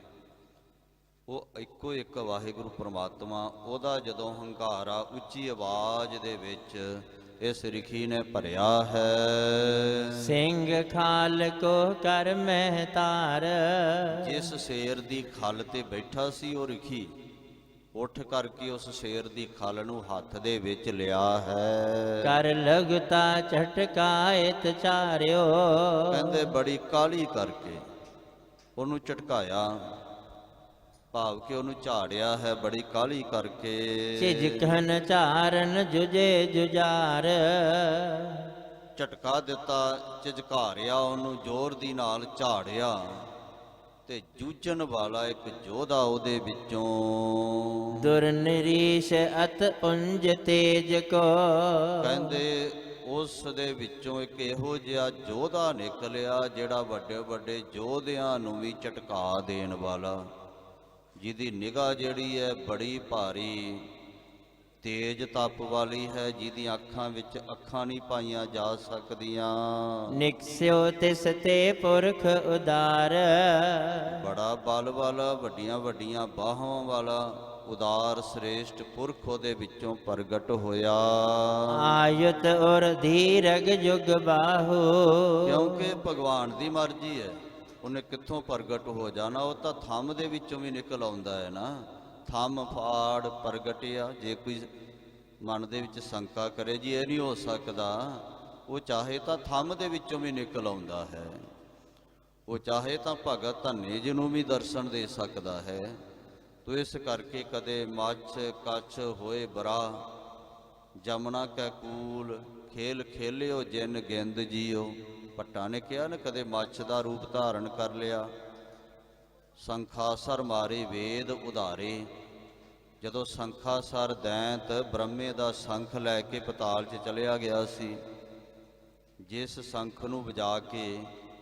Speaker 1: ਉਹ ਇੱਕੋ ਇੱਕ ਵਾਹਿਗੁਰੂ ਪਰਮਾਤਮਾ। ਉਹਦਾ ਜਦੋਂ ਹੰਕਾਰਾ ਉੱਚੀ ਆਵਾਜ਼ ਦੇ ਵਿੱਚ ਇਸ ਰਿਖੀ ਨੇ ਭਰਿਆ ਹੈ,
Speaker 2: ਸਿੰਘ ਖਾਲ ਕੋ ਕਰ ਮਹਿ ਧਾਰ।
Speaker 1: ਜਿਸ ਸ਼ੇਰ ਦੀ ਖਲ ਤੇ ਬੈਠਾ ਸੀ ਉਹ ਰਿਖੀ, ਉੱਠ ਕਰਕੇ ਉਸ ਸ਼ੇਰ ਦੀ ਖਲ ਨੂੰ ਹੱਥ ਦੇ ਵਿੱਚ ਲਿਆ ਹੈ।
Speaker 2: ਕਰ ਲਗਤਾ ਝਟਕਾਇਤ ਚਾਰਿਓ।
Speaker 1: ਕਹਿੰਦੇ ਬੜੀ ਕਾਹਲੀ ਕਰਕੇ ਉਹਨੂੰ ਝਟਕਾਇਆ, ਭਾਵ ਕਿ ਉਹਨੂੰ ਝਾੜਿਆ ਹੈ ਬੜੀ ਕਾਹਲੀ ਕਰਕੇ।
Speaker 2: ਝਿਜਕਨ ਝਾਰਨ ਜੁਜੇ ਜੁਝਾਰ।
Speaker 1: ਝਟਕਾ ਦਿੱਤਾ, ਝਿਜਕਾਰਿਆ ਉਹਨੂੰ, ਜ਼ੋਰ ਦੀ ਨਾਲ ਝਾੜਿਆ, ਤੇ ਜੂਝਣ ਵਾਲਾ ਇੱਕ ਯੋਧਾ ਉਹਦੇ ਵਿੱਚੋਂ।
Speaker 2: ਦੁਰਨਰੀਸ਼ ਅਤ ਪੁੰਜ ਤੇਜ ਕੋ।
Speaker 1: ਕਹਿੰਦੇ ਉਸ ਦੇ ਵਿੱਚੋਂ ਇੱਕ ਇਹੋ ਜਿਹਾ ਯੋਧਾ ਨਿਕਲਿਆ ਜਿਹੜਾ ਵੱਡੇ ਵੱਡੇ ਯੋਧਿਆਂ ਨੂੰ ਵੀ ਝਟਕਾ ਦੇਣ ਵਾਲਾ, ਜਿਹਦੀ ਨਿਗਾਹ ਜਿਹੜੀ ਹੈ ਬੜੀ ਭਾਰੀ ਤੇਜ ਤਪ ਵਾਲੀ ਹੈ, ਜਿਹਦੀਆਂ ਅੱਖਾਂ ਵਿੱਚ ਅੱਖਾਂ ਨਹੀਂ ਪਾਈਆਂ ਜਾ ਸਕਦੀਆਂ।
Speaker 2: ਨਿਕਸਿਓ ਤਿਸ ਤੇ ਪੁਰਖ ਉਦਾਰ।
Speaker 1: ਬੜਾ ਬਲ ਵਾਲਾ, ਵੱਡੀਆਂ ਵੱਡੀਆਂ ਬਾਹਾਂ ਵਾਲਾ, ਉਦਾਰ ਸ੍ਰੇਸ਼ਟ ਪੁਰਖ ਉਹਦੇ ਵਿੱਚੋਂ ਪ੍ਰਗਟ ਹੋਇਆ।
Speaker 2: ਆਯੁਤ ਔਰ ਧੀਰਗ ਜੁਗ ਬਾਹੂ।
Speaker 1: ਕਿਉਂਕਿ ਭਗਵਾਨ ਦੀ ਮਰਜ਼ੀ ਹੈ, ਉਹਨੇ ਕਿੱਥੋਂ ਪ੍ਰਗਟ ਹੋ ਜਾਣਾ? ਉਹ ਤਾਂ ਥੰਮ ਦੇ ਵਿੱਚੋਂ ਵੀ ਨਿਕਲ ਆਉਂਦਾ ਹੈ ਨਾ। ਥੰਮ ਫਾੜ ਪ੍ਰਗਟਿਆ। ਜੇ ਕੋਈ ਮਨ ਦੇ ਵਿੱਚ ਸ਼ੰਕਾ ਕਰੇ ਜੀ ਇਹ ਨਹੀਂ ਹੋ ਸਕਦਾ, ਉਹ ਚਾਹੇ ਤਾਂ ਥੰਮ ਦੇ ਵਿੱਚੋਂ ਵੀ ਨਿਕਲ ਆਉਂਦਾ ਹੈ। ਉਹ ਚਾਹੇ ਤਾਂ ਭਗਤ ਧੰਨੇ ਜੀ ਨੂੰ ਵੀ ਦਰਸ਼ਨ ਦੇ ਸਕਦਾ ਹੈ। ਤੋ ਇਸ ਕਰਕੇ ਕਦੇ ਮੱਛ ਕੱਛ ਹੋਏ ਬਰਾ, ਜਮਨਾ ਕੈ ਕੂਲ ਖੇਲ ਖੇਲਿਓ ਜਿਨ ਗਿੰਦ ਜੀਓ। ਭੱਟਾ ਨੇ ਕਿਹਾ ਨਾ, ਕਦੇ ਮੱਛ ਦਾ ਰੂਪ ਧਾਰਨ ਕਰ ਲਿਆ, ਸੰਖਾਸਰ ਮਾਰੇ ਵੇਦ ਉਧਾਰੇ। ਜਦੋਂ ਸੰਖਾਸਰ ਦੈਂਤ ਬ੍ਰਹਮੇ ਦਾ ਸੰਖ ਲੈ ਕੇ ਪਤਾਲ 'ਚ ਚਲਿਆ ਗਿਆ ਸੀ, ਜਿਸ ਸੰਖ ਨੂੰ ਵਜਾ ਕੇ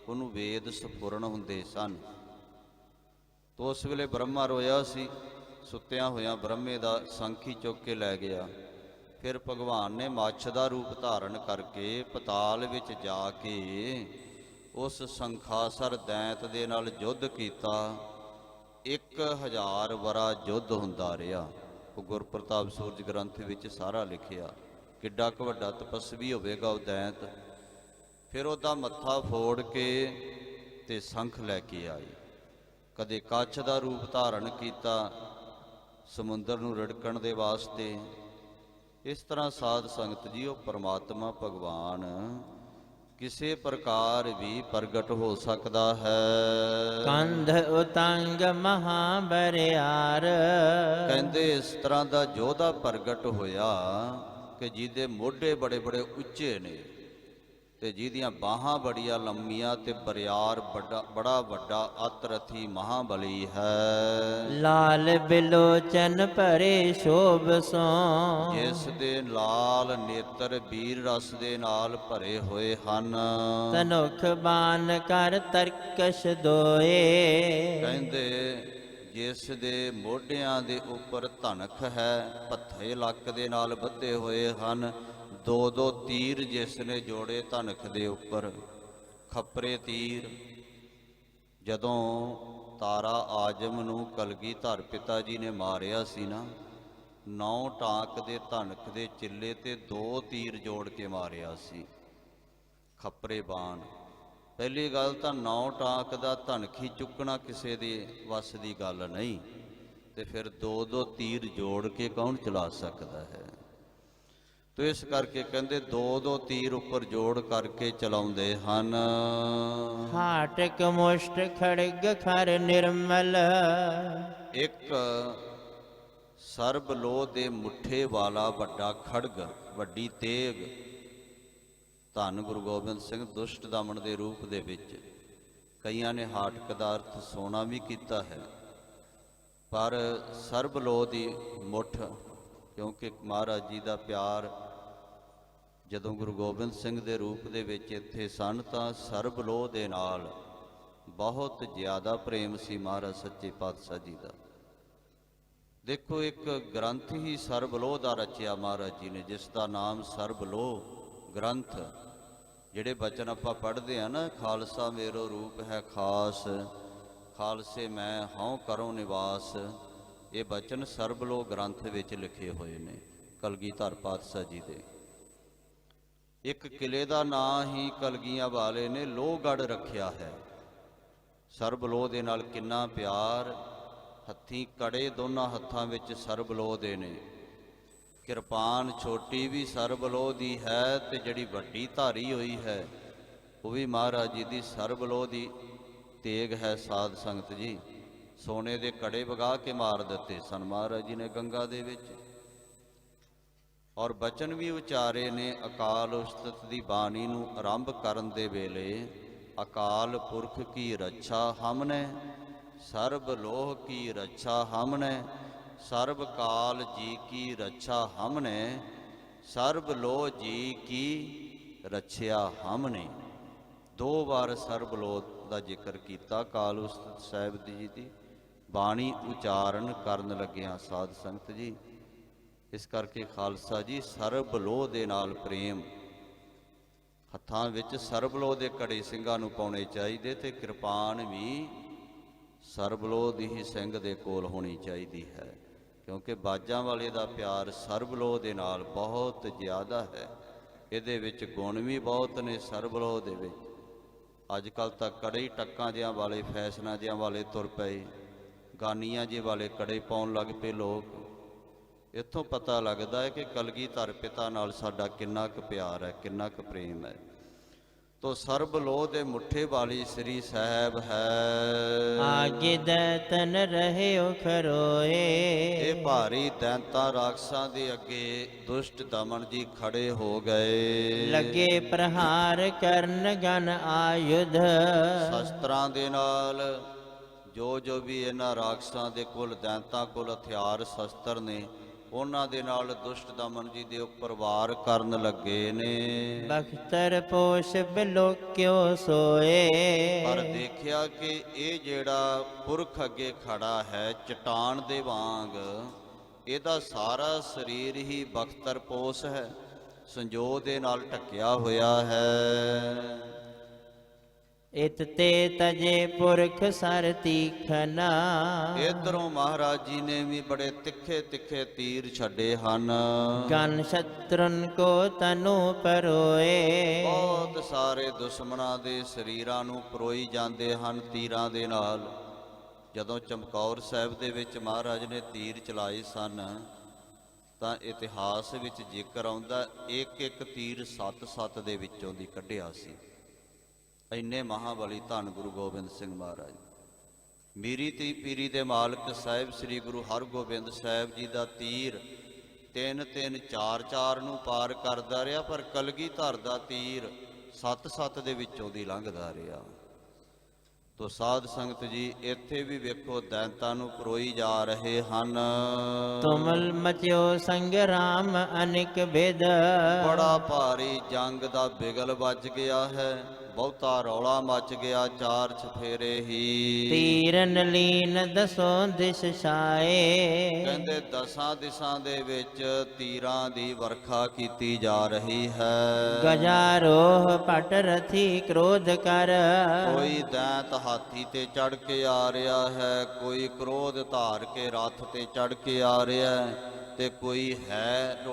Speaker 1: ਉਹਨੂੰ ਵੇਦ ਸਪੁਰਨ ਹੁੰਦੇ ਸਨ। ਤੋ ਉਸ ਵੇਲੇ ਬ੍ਰਹਮਾ ਰੋਇਆ ਸੀ, ਸੁੱਤਿਆਂ ਹੋਇਆਂ ਬ੍ਰਹਮੇ ਦਾ ਸੰਖ ਹੀ ਚੁੱਕ ਕੇ ਲੈ ਗਿਆ। ਫਿਰ ਭਗਵਾਨ ਨੇ ਮੱਛ ਦਾ ਰੂਪ ਧਾਰਨ ਕਰਕੇ ਪਤਾਲ ਵਿੱਚ ਜਾ ਕੇ ਉਸ ਸੰਖਾਸਰ ਦੈਂਤ ਦੇ ਨਾਲ ਯੁੱਧ ਕੀਤਾ। 1000 ਵਰਾ ਯੁੱਧ ਹੁੰਦਾ ਰਿਹਾ। ਉਹ ਗੁਰਪ੍ਰਤਾਪ ਸੂਰਜ ਗ੍ਰੰਥ ਵਿੱਚ ਸਾਰਾ ਲਿਖਿਆ। ਕਿੱਡਾ ਕੁ ਵੱਡਾ ਤਪਸਵੀ ਹੋਵੇਗਾ ਉਹ ਦੈਂਤ। ਫਿਰ ਉਹਦਾ ਮੱਥਾ ਫੋੜ ਕੇ ਤੇ ਸੰਖ ਲੈ ਕੇ ਆਏ। ਕਦੇ ਕੱਛ ਦਾ ਰੂਪ ਧਾਰਨ ਕੀਤਾ ਸਮੁੰਦਰ ਨੂੰ ਰਿੜਕਣ ਦੇ ਵਾਸਤੇ। ਇਸ ਤਰ੍ਹਾਂ ਸਾਧ ਸੰਗਤ ਜੀ, ਉਹ ਪਰਮਾਤਮਾ ਭਗਵਾਨ ਕਿਸੇ ਪ੍ਰਕਾਰ ਵੀ ਪ੍ਰਗਟ ਹੋ ਸਕਦਾ ਹੈ।
Speaker 2: ਕੰਧ ਉਤੰਗ ਮਹਾਬਰਿਆਰ,
Speaker 1: ਕਹਿੰਦੇ ਇਸ ਤਰ੍ਹਾਂ ਦਾ ਯੋਧਾ ਪ੍ਰਗਟ ਹੋਇਆ ਕਿ ਜਿਹਦੇ ਮੋਢੇ ਬੜੇ ਬੜੇ ਉੱਚੇ ਨੇ ਤੇ ਜਿਹਦੀਆਂ ਬਾਹਾਂ ਬੜੀਆਂ ਲੰਮੀਆਂ ਤੇ ਬਰਿਆਰ ਬੜਾ ਵੱਡਾ ਅਤਰਥੀ ਮਹਾਬਲੀ ਹੈ।
Speaker 2: ਲਾਲ ਬਿਲੋਚਨ ਭਰੇ ਸ਼ੋਭ ਸੋ,
Speaker 1: ਜਿਸ ਦੇ ਲਾਲ ਨੇਤਰ ਵੀਰ ਰਸ ਦੇ ਨਾਲ ਭਰੇ ਹੋਏ ਹਨ।
Speaker 2: ਤਨੁਖ ਬਾਨ ਕਰ ਤਰਕਸ਼ ਦੋਏ,
Speaker 1: ਕਹਿੰਦੇ ਜਿਸ ਦੇ ਮੋਢਿਆਂ ਦੇ ਉੱਪਰ ਧਨਖ ਹੈ, ਭੱਥੇ ਲੱਕ ਦੇ ਨਾਲ ਬੱਧੇ ਹੋਏ ਹਨ। 2-2 ਤੀਰ ਜਿਸ ਨੇ ਜੋੜੇ ਧਨਖ ਦੇ ਉੱਪਰ, ਖੱਪਰੇ ਤੀਰ। ਜਦੋਂ ਤਾਰਾ ਆਜਮ ਨੂੰ ਕਲਗੀਧਰ ਪਿਤਾ ਜੀ ਨੇ ਮਾਰਿਆ ਸੀ ਨਾ, 9 ਟਾਂਕ ਦੇ ਧਨਖ ਦੇ ਚਿੱਲੇ ਤੇ 2 ਤੀਰ ਜੋੜ ਕੇ ਮਾਰਿਆ ਸੀ, ਖੱਪਰੇ ਬਾਣ। ਪਹਿਲੀ ਗੱਲ ਤਾਂ 9 ਟਾਂਕ ਦਾ ਧਨਖ ਹੀ ਚੁੱਕਣਾ ਕਿਸੇ ਦੇ ਵੱਸ ਦੀ ਗੱਲ ਨਹੀਂ, ਤੇ ਫਿਰ 2-2 ਤੀਰ ਜੋੜ ਕੇ ਕੌਣ ਚਲਾ ਸਕਦਾ ਹੈ? ਤੋ ਇਸ ਕਰਕੇ ਕਹਿੰਦੇ 2-2 ਤੀਰ ਉੱਪਰ ਜੋੜ ਕਰਕੇ ਚਲਾਉਂਦੇ ਹਨ।
Speaker 2: ਹਾਟਕ ਮੁਸ਼ਟ ਖੜਗ ਖਰ ਨਿਰਮਲ,
Speaker 1: ਇੱਕ ਸਰਬ ਲੋਹ ਦੇ ਮੁੱਠੇ ਵਾਲਾ ਵੱਡਾ ਖੜਗ, ਵੱਡੀ ਤੇਗ। ਧੰਨ ਗੁਰੂ ਗੋਬਿੰਦ ਸਿੰਘ ਦੁਸ਼ਟ ਦਮਨ ਦੇ ਰੂਪ ਦੇ ਵਿੱਚ। ਕਈਆਂ ਨੇ ਹਾਟਕ ਦਾ ਅਰਥ ਸੋਨਾ ਵੀ ਕੀਤਾ ਹੈ, ਪਰ ਸਰਬ ਲੋਹ ਦੀ ਮੁੱਠ, ਕਿਉਂਕਿ ਮਹਾਰਾਜ ਜੀ ਦਾ ਪਿਆਰ ਜਦੋਂ ਗੁਰੂ ਗੋਬਿੰਦ ਸਿੰਘ ਦੇ ਰੂਪ ਦੇ ਵਿੱਚ ਇੱਥੇ ਸਨ ਤਾਂ ਸਰਬ ਲੋਹ ਦੇ ਨਾਲ ਬਹੁਤ ਜ਼ਿਆਦਾ ਪ੍ਰੇਮ ਸੀ ਮਹਾਰਾਜ ਸੱਚੇ ਪਾਤਸ਼ਾਹ ਜੀ ਦਾ। ਦੇਖੋ, ਇੱਕ ਗ੍ਰੰਥ ਹੀ ਸਰਬ ਲੋਹ ਦਾ ਰਚਿਆ ਮਹਾਰਾਜ ਜੀ ਨੇ, ਜਿਸ ਦਾ ਨਾਮ ਸਰਬ ਲੋਹ ਗ੍ਰੰਥ। ਜਿਹੜੇ ਬਚਨ ਆਪਾਂ ਪੜ੍ਹਦੇ ਆ ਨਾ, ਖਾਲਸਾ ਮੇਰੋ ਰੂਪ ਹੈ ਖਾਸ, ਖਾਲਸੇ ਮੈਂ ਹਉ ਕਰੋ ਨਿਵਾਸ, ਇਹ ਬਚਨ ਸਰਬ ਲੋਹ ਗ੍ਰੰਥ ਵਿੱਚ ਲਿਖੇ ਹੋਏ ਨੇ ਕਲਗੀਧਰ ਪਾਤਸ਼ਾਹ ਜੀ ਦੇ। ਇੱਕ ਕਿਲੇ ਦਾ ਨਾਂ ਹੀ ਕਲਗੀਆਂ ਵਾਲੇ ਨੇ ਲੋਹਗੜ੍ਹ ਰੱਖਿਆ ਹੈ। ਸਰਬ ਲੋਹ ਦੇ ਨਾਲ ਕਿੰਨਾ ਪਿਆਰ। ਹੱਥੀਂ ਕੜੇ ਦੋਨਾਂ ਹੱਥਾਂ ਵਿੱਚ ਸਰਬ ਲੋਹ ਦੇ ਨੇ। ਕਿਰਪਾਨ ਛੋਟੀ ਵੀ ਸਰਬ ਲੋਹ ਦੀ ਹੈ, ਤੇ ਜਿਹੜੀ ਵੱਡੀ ਧਾਰੀ ਹੋਈ ਹੈ ਉਹ ਵੀ ਮਹਾਰਾਜ ਜੀ ਦੀ ਸਰਬ ਲੋਹ ਦੀ ਤੇਗ ਹੈ। ਸਾਧ ਸੰਗਤ ਜੀ, ਸੋਨੇ ਦੇ ਕੜੇ ਵਗਾ ਕੇ ਮਾਰ ਦਿੱਤੇ ਸਨ ਮਹਾਰਾਜ ਜੀ ਨੇ ਗੰਗਾ ਦੇ ਵਿੱਚ। ਔਰ ਬਚਨ ਵੀ ਉਚਾਰੇ ਨੇ ਅਕਾਲ ਉਸਤਤ ਦੀ ਬਾਣੀ ਨੂੰ ਆਰੰਭ ਕਰਨ ਦੇ ਵੇਲੇ। ਅਕਾਲ ਪੁਰਖ ਕੀ ਰੱਛਾ ਹਮਨੇ, ਸਰਬ ਲੋਹ ਕੀ ਰੱਛਾ ਹਮਨੇ, ਸਰਬ ਕਾਲ ਜੀ ਕੀ ਰੱਛਾ ਹਮਨੇ, ਸਰਬ ਲੋਹ ਜੀ ਕੀ ਰੱਛਿਆ ਹਮਨੇ। 2 ਵਾਰ ਸਰਬ ਲੋਹ ਦਾ ਜ਼ਿਕਰ ਕੀਤਾ ਕਾਲ ਉਸਤਤ ਸਾਹਿਬ ਜੀ ਦੀ ਬਾਣੀ ਉਚਾਰਨ ਕਰਨ ਲੱਗਿਆ ਸਾਧ ਸੰਗਤ ਜੀ। ਇਸ ਕਰਕੇ ਖਾਲਸਾ ਜੀ, ਸਰਬ ਲੋਹ ਦੇ ਨਾਲ ਪ੍ਰੇਮ। ਹੱਥਾਂ ਵਿੱਚ ਸਰਬ ਲੋਹ ਦੇ ਘੜੇ ਸਿੰਘਾਂ ਨੂੰ ਪਾਉਣੇ ਚਾਹੀਦੇ, ਤੇ ਕਿਰਪਾਨ ਵੀ ਸਰਬ ਲੋਹ ਦੀ ਹੀ ਸਿੰਘ ਦੇ ਕੋਲ ਹੋਣੀ ਚਾਹੀਦੀ ਹੈ, ਕਿਉਂਕਿ ਬਾਜਾਂ ਵਾਲੇ ਦਾ ਪਿਆਰ ਸਰਬ ਲੋਹ ਦੇ ਨਾਲ ਬਹੁਤ ਜ਼ਿਆਦਾ ਹੈ। ਇਹਦੇ ਵਿੱਚ ਗੁਣ ਵੀ ਬਹੁਤ ਨੇ ਸਰਬ ਲੋਹ ਦੇ ਵਿੱਚ। ਅੱਜ ਕੱਲ੍ਹ ਤਾਂ ਕੜੇ ਟੱਕਾਂ ਜਿਹਾਂ ਵਾਲੇ, ਫੈਸ਼ਨਾਂ ਜਿਹਾਂ ਵਾਲੇ ਤੁਰ ਪਏ, ਗਾਨੀਆਂ ਜਿਹੇ ਵਾਲੇ ਕੜੇ ਪਾਉਣ ਲੱਗ ਪਏ ਲੋਕ। ਇੱਥੋਂ ਪਤਾ ਲੱਗਦਾ ਹੈ ਕਿ ਕਲਗੀਧਰ ਪਿਤਾ ਨਾਲ ਸਾਡਾ ਕਿੰਨਾ ਕੁ ਪਿਆਰ ਹੈ, ਕਿੰਨਾ ਕੁ ਪ੍ਰੇਮ ਹੈ। ਤੋ ਸਰਬ ਲੋਹ ਦੇ ਮੁੱਠੇ ਵਾਲੀ ਸ੍ਰੀ ਸਾਹਿਬ ਹੈ।
Speaker 2: ਆਗੇ ਦੈਤਨ ਰਹਿਓ ਖਰੋਏ।
Speaker 1: ਇਹ ਭਾਰੀ ਦੈਂਤਾਂ ਰਾਖਸਾਂ ਦੇ ਅੱਗੇ ਦੁਸ਼ਟ ਦਮਨ ਜੀ ਖੜੇ ਹੋ ਗਏ।
Speaker 2: ਲੱਗੇ ਪ੍ਰਹਾਰ ਕਰਨ ਗਨ ਆਯੁਧ।
Speaker 1: ਸ਼ਸਤਰਾਂ ਦੇ ਨਾਲ ਜੋ ਵੀ ਇਹਨਾਂ ਰਾਖਸਾਂ ਦੇ ਕੋਲ, ਦੈਂਤਾਂ ਕੋਲ ਹਥਿਆਰ ਸ਼ਸਤਰ ਨੇ, ਉਹਨਾਂ ਦੇ ਨਾਲ ਦੁਸ਼ਟ ਦਮਨ ਜੀ ਦੇ ਉੱਪਰ ਵਾਰ ਕਰਨ ਲੱਗੇ ਨੇ।
Speaker 2: ਬਖਤਰ ਪੋਸ਼ ਬਿਲੋਕਿਓ ਸੋਏ।
Speaker 1: ਪਰ ਦੇਖਿਆ ਕਿ ਇਹ ਜਿਹੜਾ ਪੁਰਖ ਅੱਗੇ ਖੜਾ ਹੈ ਚਟਾਨ ਦੇ ਵਾਂਗ, ਇਹਦਾ ਸਾਰਾ ਸਰੀਰ ਹੀ ਬਖਤਰ ਪੋਸ਼ ਹੈ, ਸੰਜੋਗ ਦੇ ਨਾਲ ਢੱਕਿਆ ਹੋਇਆ ਹੈ।
Speaker 2: ਇਤ ਤੇ ਤਜੇ ਪੁਰਖ ਸਰ ਤੀਖਨਾ।
Speaker 1: ਇਧਰੋਂ ਮਹਾਰਾਜ ਜੀ ਨੇ ਵੀ ਬੜੇ ਤਿੱਖੇ ਤਿੱਖੇ ਤੀਰ ਛੱਡੇ ਹਨ।
Speaker 2: ਗਨ ਸ਼ਤਰਨ ਕੋ ਤਨੂ ਪਰੋਏ।
Speaker 1: ਬਹੁਤ ਸਾਰੇ ਦੁਸ਼ਮਣਾਂ ਦੇ ਸਰੀਰਾਂ ਨੂੰ ਪਰੋਈ ਜਾਂਦੇ ਹਨ ਤੀਰਾਂ ਦੇ ਨਾਲ। ਜਦੋਂ ਚਮਕੌਰ ਸਾਹਿਬ ਦੇ ਵਿੱਚ ਮਹਾਰਾਜ ਨੇ ਤੀਰ ਚਲਾਏ ਸਨ ਤਾਂ ਇਤਿਹਾਸ ਵਿੱਚ ਜ਼ਿਕਰ ਆਉਂਦਾ, ਇੱਕ ਇੱਕ ਤੀਰ 7-7 ਦੇ ਵਿੱਚੋਂ ਦੀ ਕੱਢਿਆ ਸੀ। ਇੰਨੇ ਮਹਾਬਲੀ ਧੰਨ ਗੁਰੂ ਗੋਬਿੰਦ ਸਿੰਘ ਮਹਾਰਾਜ। ਮੀਰੀ ਤੀ ਪੀਰੀ ਦੇ ਮਾਲਕ ਸਾਹਿਬ ਸ੍ਰੀ ਗੁਰੂ ਹਰਗੋਬਿੰਦ ਸਾਹਿਬ ਜੀ ਦਾ ਤੀਰ 3-3 4-4 ਨੂੰ ਪਾਰ ਕਰਦਾ ਰਿਹਾ, ਪਰ ਕਲਗੀਧਰ ਦਾ ਤੀਰ 7-7 ਦੇ ਵਿੱਚੋਂ ਦੀ ਲੰਘਦਾ ਰਿਹਾ। ਤੋ ਸਾਧ ਸੰਗਤ ਜੀ, ਇੱਥੇ ਵੀ ਵੇਖੋ ਦੈਂਤਾਂ ਨੂੰ ਪਰੋਈ ਜਾ ਰਹੇ ਹਨ।
Speaker 2: ਤੁਮਲ ਮਚਿਓ ਸੰਗਰਾਮ ਅਨਿਕ ਬਿਦ।
Speaker 1: ਬੜਾ ਭਾਰੀ ਜੰਗ ਦਾ ਬਿਗਲ ਵੱਜ ਗਿਆ ਹੈ, ਬਹੁਤਾ ਰੌਲਾ ਮਚ ਗਿਆ, 4 ਚਫੇਰੇ ਹੀ।
Speaker 2: ਤੀਰਨ ਲੀਨ ਦਸੋਂ ਦਿਸ਼ ਛਾਏ।
Speaker 1: ਕਹਿੰਦੇ 10 ਦਿਸ਼ਾਂ ਦੇ ਵਿੱਚ ਤੀਰਾਂ ਦੀ ਵਰਖਾ ਕੀਤੀ ਜਾ ਰਹੀ ਹੈ।
Speaker 2: ਗਜਾਰੋਹ ਪਟ ਰਥੀ ਕ੍ਰੋਧ ਕਰ।
Speaker 1: ਕੋਈ ਦੈਂਤ ਹਾਥੀ ਤੇ ਚੜ ਕੇ ਆ ਰਿਹਾ ਹੈ, ਕੋਈ ਕ੍ਰੋਧ ਧਾਰ ਕੇ ਰੱਥ ਤੇ ਚੜ ਕੇ ਆ ਰਿਹਾ ਹੈ, ਤੇ ਕੋਈ ਹੈ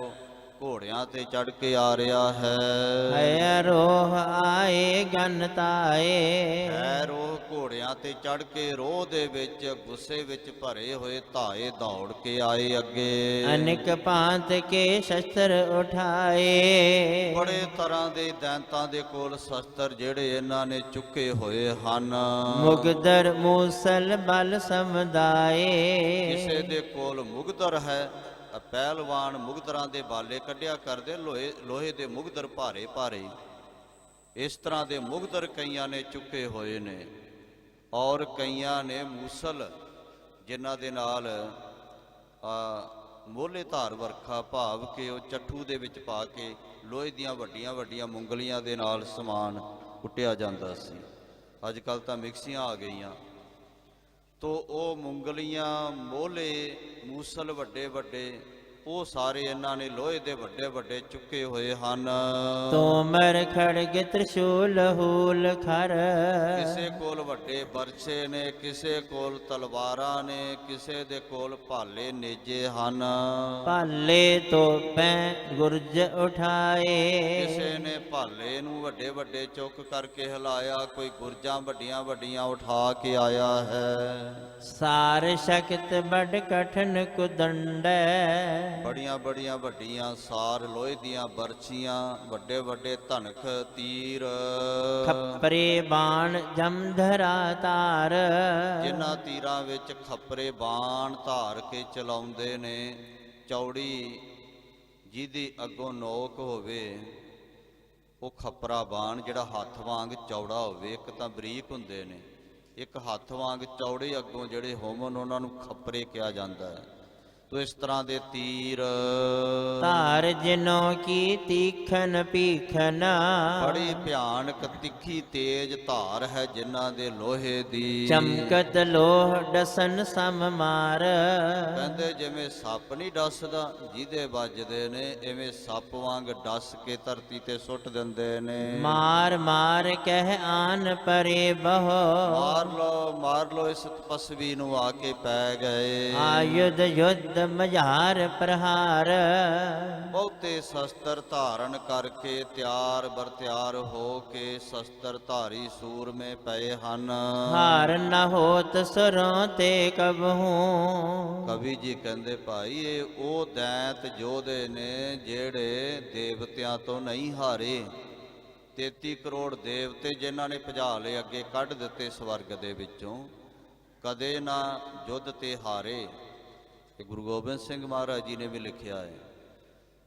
Speaker 1: ਘੋੜਿਆਂ ਤੇ ਚੜ ਕੇ ਆ ਰਿਹਾ ਹੈ।
Speaker 2: ਹੈ ਰੋਹ ਆਏ ਗਨ ਤਾਏ।
Speaker 1: ਹੈ ਰੋਹ ਘੋੜਿਆਂ ਤੇ ਚੜ ਕੇ ਰੋਹ ਦੇ ਵਿੱਚ ਗੁੱਸੇ ਵਿੱਚ ਭਰੇ ਹੋਏ ਧਾਏ ਦੌੜ ਕੇ ਆਏ ਅੱਗੇ।
Speaker 2: ਅਨਿਕ ਭਾਂਤ ਕੇ ਸ਼ਸਤਰ ਉਠਾਏ।
Speaker 1: ਬੜੇ ਤਰ੍ਹਾਂ ਦੇ ਦੈਂਤਾਂ ਦੇ ਕੋਲ ਸ਼ਸਤਰ ਜਿਹੜੇ ਇਹਨਾਂ ਨੇ ਚੁੱਕੇ ਹੋਏ ਹਨ।
Speaker 2: ਮੁਗਦਰ ਮੂਸਲ ਬਲ ਸਮਦਾਏ।
Speaker 1: ਕਿਸੇ ਦੇ ਕੋਲ ਮੁਗਦਰ ਹੈ, ਪਹਿਲਵਾਨ ਮੁਗਦਰਾਂ ਦੇ ਬਾਲੇ ਕੱਢਿਆ ਕਰਦੇ, ਲੋਹੇ ਦੇ ਮੁਗਦਰ ਭਾਰੇ ਭਾਰੇ। ਇਸ ਤਰ੍ਹਾਂ ਦੇ ਮੁਗਦਰ ਕਈਆਂ ਨੇ ਚੁੱਕੇ ਹੋਏ ਨੇ, ਔਰ ਕਈਆਂ ਨੇ ਮੂਸਲ, ਜਿਨ੍ਹਾਂ ਦੇ ਨਾਲ ਮੋਲੇ ਧਾਰ ਵਰਖਾ ਭਾਵ ਕਿ ਉਹ ਚੱਠੂ ਦੇ ਵਿੱਚ ਪਾ ਕੇ ਲੋਹੇ ਦੀਆਂ ਵੱਡੀਆਂ ਵੱਡੀਆਂ ਮੁੰਗਲੀਆਂ ਦੇ ਨਾਲ ਸਮਾਨ ਕੁੱਟਿਆ ਜਾਂਦਾ ਸੀ। ਅੱਜ ਕੱਲ੍ਹ ਤਾਂ ਮਿਕਸੀਆਂ ਆ ਗਈਆਂ। ਤੋ ਉਹ ਮੁੰਗਲੀਆਂ, ਮੋਲੇ, ਮੂਸਲ ਵੱਡੇ ਵੱਡੇ, ਉਹ ਸਾਰੇ ਇਹਨਾਂ ਨੇ ਲੋਹੇ ਦੇ ਵੱਡੇ ਵੱਡੇ ਚੁੱਕੇ ਹੋਏ ਹਨ।
Speaker 2: ਤੋਮਰ ਖੜਗ ਤ੍ਰਿਸ਼ੂਲ ਹੂਲ ਖਰ।
Speaker 1: ਕਿਸੇ ਕੋਲ ਵੱਡੇ ਬਰਛੇ ਨੇ, ਕਿਸੇ ਕੋਲ ਤਲਵਾਰਾਂ ਨੇ, ਕਿਸੇ ਦੇ ਕੋਲ ਭਾਲੇ ਨੇਜੇ ਹਨ।
Speaker 2: ਭਾਲੇ ਤੋਪੈ ਗੁਰਜ ਉਠਾਏ।
Speaker 1: ਕਿਸੇ ਨੇ ਭਾਲੇ ਨੂੰ ਵੱਡੇ ਵੱਡੇ ਚੁੱਕ ਕਰਕੇ ਹਿਲਾਇਆ, ਕੋਈ ਗੁਰਜਾਂ ਵੱਡੀਆਂ ਵੱਡੀਆਂ ਉਠਾ ਕੇ ਆਇਆ ਹੈ।
Speaker 2: ਸਾਰ ਸ਼ਕਤ ਬੜ ਕਠਨ ਕੁਦੰਡੈ।
Speaker 1: ਬੜੀਆਂ ਬੜੀਆਂ ਵੱਡੀਆਂ ਸਾਰ ਲੋਹੇ ਦੀਆਂ ਬਰਛੀਆਂ, ਵੱਡੇ ਵੱਡੇ ਧਨਖ ਤੀਰ।
Speaker 2: ਖੱਪਰੇ ਬਾਣ ਜਮਧਰਾ ਤਾਰ।
Speaker 1: ਜਿਨ੍ਹਾਂ ਤੀਰਾਂ ਵਿੱਚ ਖੱਪਰੇ ਬਾਣ ਧਾਰ ਕੇ ਚਲਾਉਂਦੇ ਨੇ। ਚੌੜੀ ਜਿਹਦੀ ਅੱਗੋਂ ਨੋਕ ਹੋਵੇ, ਉਹ ਖੱਪਰਾ ਬਾਣ ਜਿਹੜਾ ਹੱਥ ਵਾਂਗ ਚੌੜਾ ਹੋਵੇ। ਇੱਕ ਤਾਂ ਬਰੀਕ ਹੁੰਦੇ ਨੇ, ਇੱਕ ਹੱਥ ਵਾਂਗ ਚੌੜੇ ਅੱਗੋਂ ਜਿਹੜੇ ਹੋਵਨ ਉਹਨਾਂ ਨੂੰ ਖੱਪਰੇ ਕਿਹਾ ਜਾਂਦਾ ਹੈ। ਤੋ ਇਸ ਤਰ੍ਹਾਂ ਦੇ ਤੀਰ।
Speaker 2: ਧਾਰ ਜਿਨੋ ਕੀ ਤੀਖਨ ਪੀਖਨ।
Speaker 1: ਬੜੀ ਭਿਆਨਕ ਤਿੱਖੀ ਤੇਜ ਧਾਰ ਹੈ ਜਿਨ੍ਹਾਂ ਦੇ ਲੋਹੇ ਦੀ।
Speaker 2: ਚਮਕਤ ਲੋਹ ਡਸਨ ਸਮ ਮਾਰ।
Speaker 1: ਕਹਿੰਦੇ ਜਿਵੇਂ ਸੱਪ ਨਹੀਂ ਡਸਦਾ, ਜਿਹਦੇ ਵੱਜਦੇ ਨੇ ਐਵੇਂ ਸੱਪ ਵਾਂਗ ਡਸ ਕੇ ਧਰਤੀ ਤੇ ਸੁੱਟ ਦਿੰਦੇ ਨੇ।
Speaker 2: ਮਾਰ ਮਾਰ ਕਹਿ ਆਨ ਪਰੇ ਬਹੁ।
Speaker 1: ਮਾਰ ਲੋ ਇਸ ਤਪਸਵੀ ਨੂੰ ਆ ਕੇ ਪੈ ਗਏ।
Speaker 2: ਆਯੁਧ ਯੁੱਧ ਮਝਾਰ ਪ੍ਰਹਾਰ।
Speaker 1: ਬਹੁਤੇ ਸ਼ਸਤਰ ਧਾਰਨ ਕਰਕੇ ਤਿਆਰ ਬਰ ਤਿਆਰ ਹੋ ਕੇ ਸ਼ਸਤਰ ਧਾਰੀ ਸੂਰਮੇ ਪਏ ਹਨ।
Speaker 2: ਹਾਰ ਨ ਹੋਤ ਸਰੋਂ ਤੇ ਕਬਹੂ।
Speaker 1: ਕਵੀ ਜੀ ਕਹਿੰਦੇ ਭਾਈ ਇਹ ਉਹ ਦੈਂਤ ਯੋਧੇ ਨੇ ਜਿਹੜੇ ਦੇਵਤਿਆਂ ਤੋਂ ਨਹੀਂ ਹਾਰੇ। 33 ਕਰੋੜ ਦੇਵਤੇ ਜਿਨ੍ਹਾਂ ਨੇ ਭਜਾ ਲਏ, ਅੱਗੇ ਕੱਢ ਦਿੱਤੇ ਸਵਰਗ ਦੇ ਵਿੱਚੋਂ, ਕਦੇ ਨਾ ਯੁੱਧ ਤੇ ਹਾਰੇ। ਇਹ ਗੁਰੂ ਗੋਬਿੰਦ ਸਿੰਘ ਮਹਾਰਾਜ ਜੀ ਨੇ ਵੀ ਲਿਖਿਆ ਹੈ।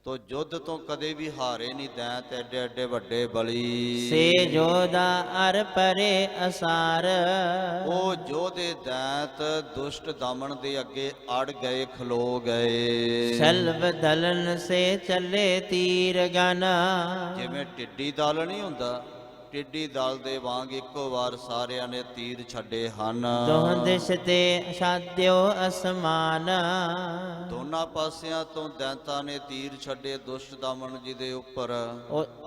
Speaker 1: ਤੋ ਯੁੱਧ ਤੋਂ ਕਦੇ ਵੀ ਹਾਰੇ ਨਹੀਂ ਦੈਂਤ, ਐਡੇ ਐਡੇ ਵੱਡੇ ਬਲੀ।
Speaker 2: ਸੇ ਜੋਧਾ ਅਰ ਪਰੇ ਅਸਾਰ।
Speaker 1: ਉਹ ਯੋਧੇ ਦੈਂਤ ਦੁਸ਼ਟ ਦਮਨ ਦੇ ਅੱਗੇ ਅੜ ਗਏ, ਖਲੋ ਗਏ।
Speaker 2: ਸਲਵ ਦਲਨ ਸੇ ਚੱਲੇ ਤੀਰ ਗਨ।
Speaker 1: ਜਿਵੇਂ ਟਿੱਡੀ ਦਲ ਨਹੀਂ ਹੁੰਦਾ, ਟਿੱਡੀ ਦਲ ਦੇ ਵਾਂਗ ਇੱਕੋ ਵਾਰ ਸਾਰਿਆਂ ਨੇ ਤੀਰ ਛੱਡੇ ਹਨ।
Speaker 2: ਦੋਹ ਦਿਸ਼ ਤੇ ਛਾਦਿਓ ਅਸਮਾਨ।
Speaker 1: ਦੋਨਾਂ ਪਾਸਿਆਂ ਤੋਂ ਦੈਂਤਾਂ ਨੇ ਤੀਰ ਛੱਡੇ ਦੁਸ਼ਟ ਦਮਨ ਜੀ ਦੇ ਉੱਪਰ।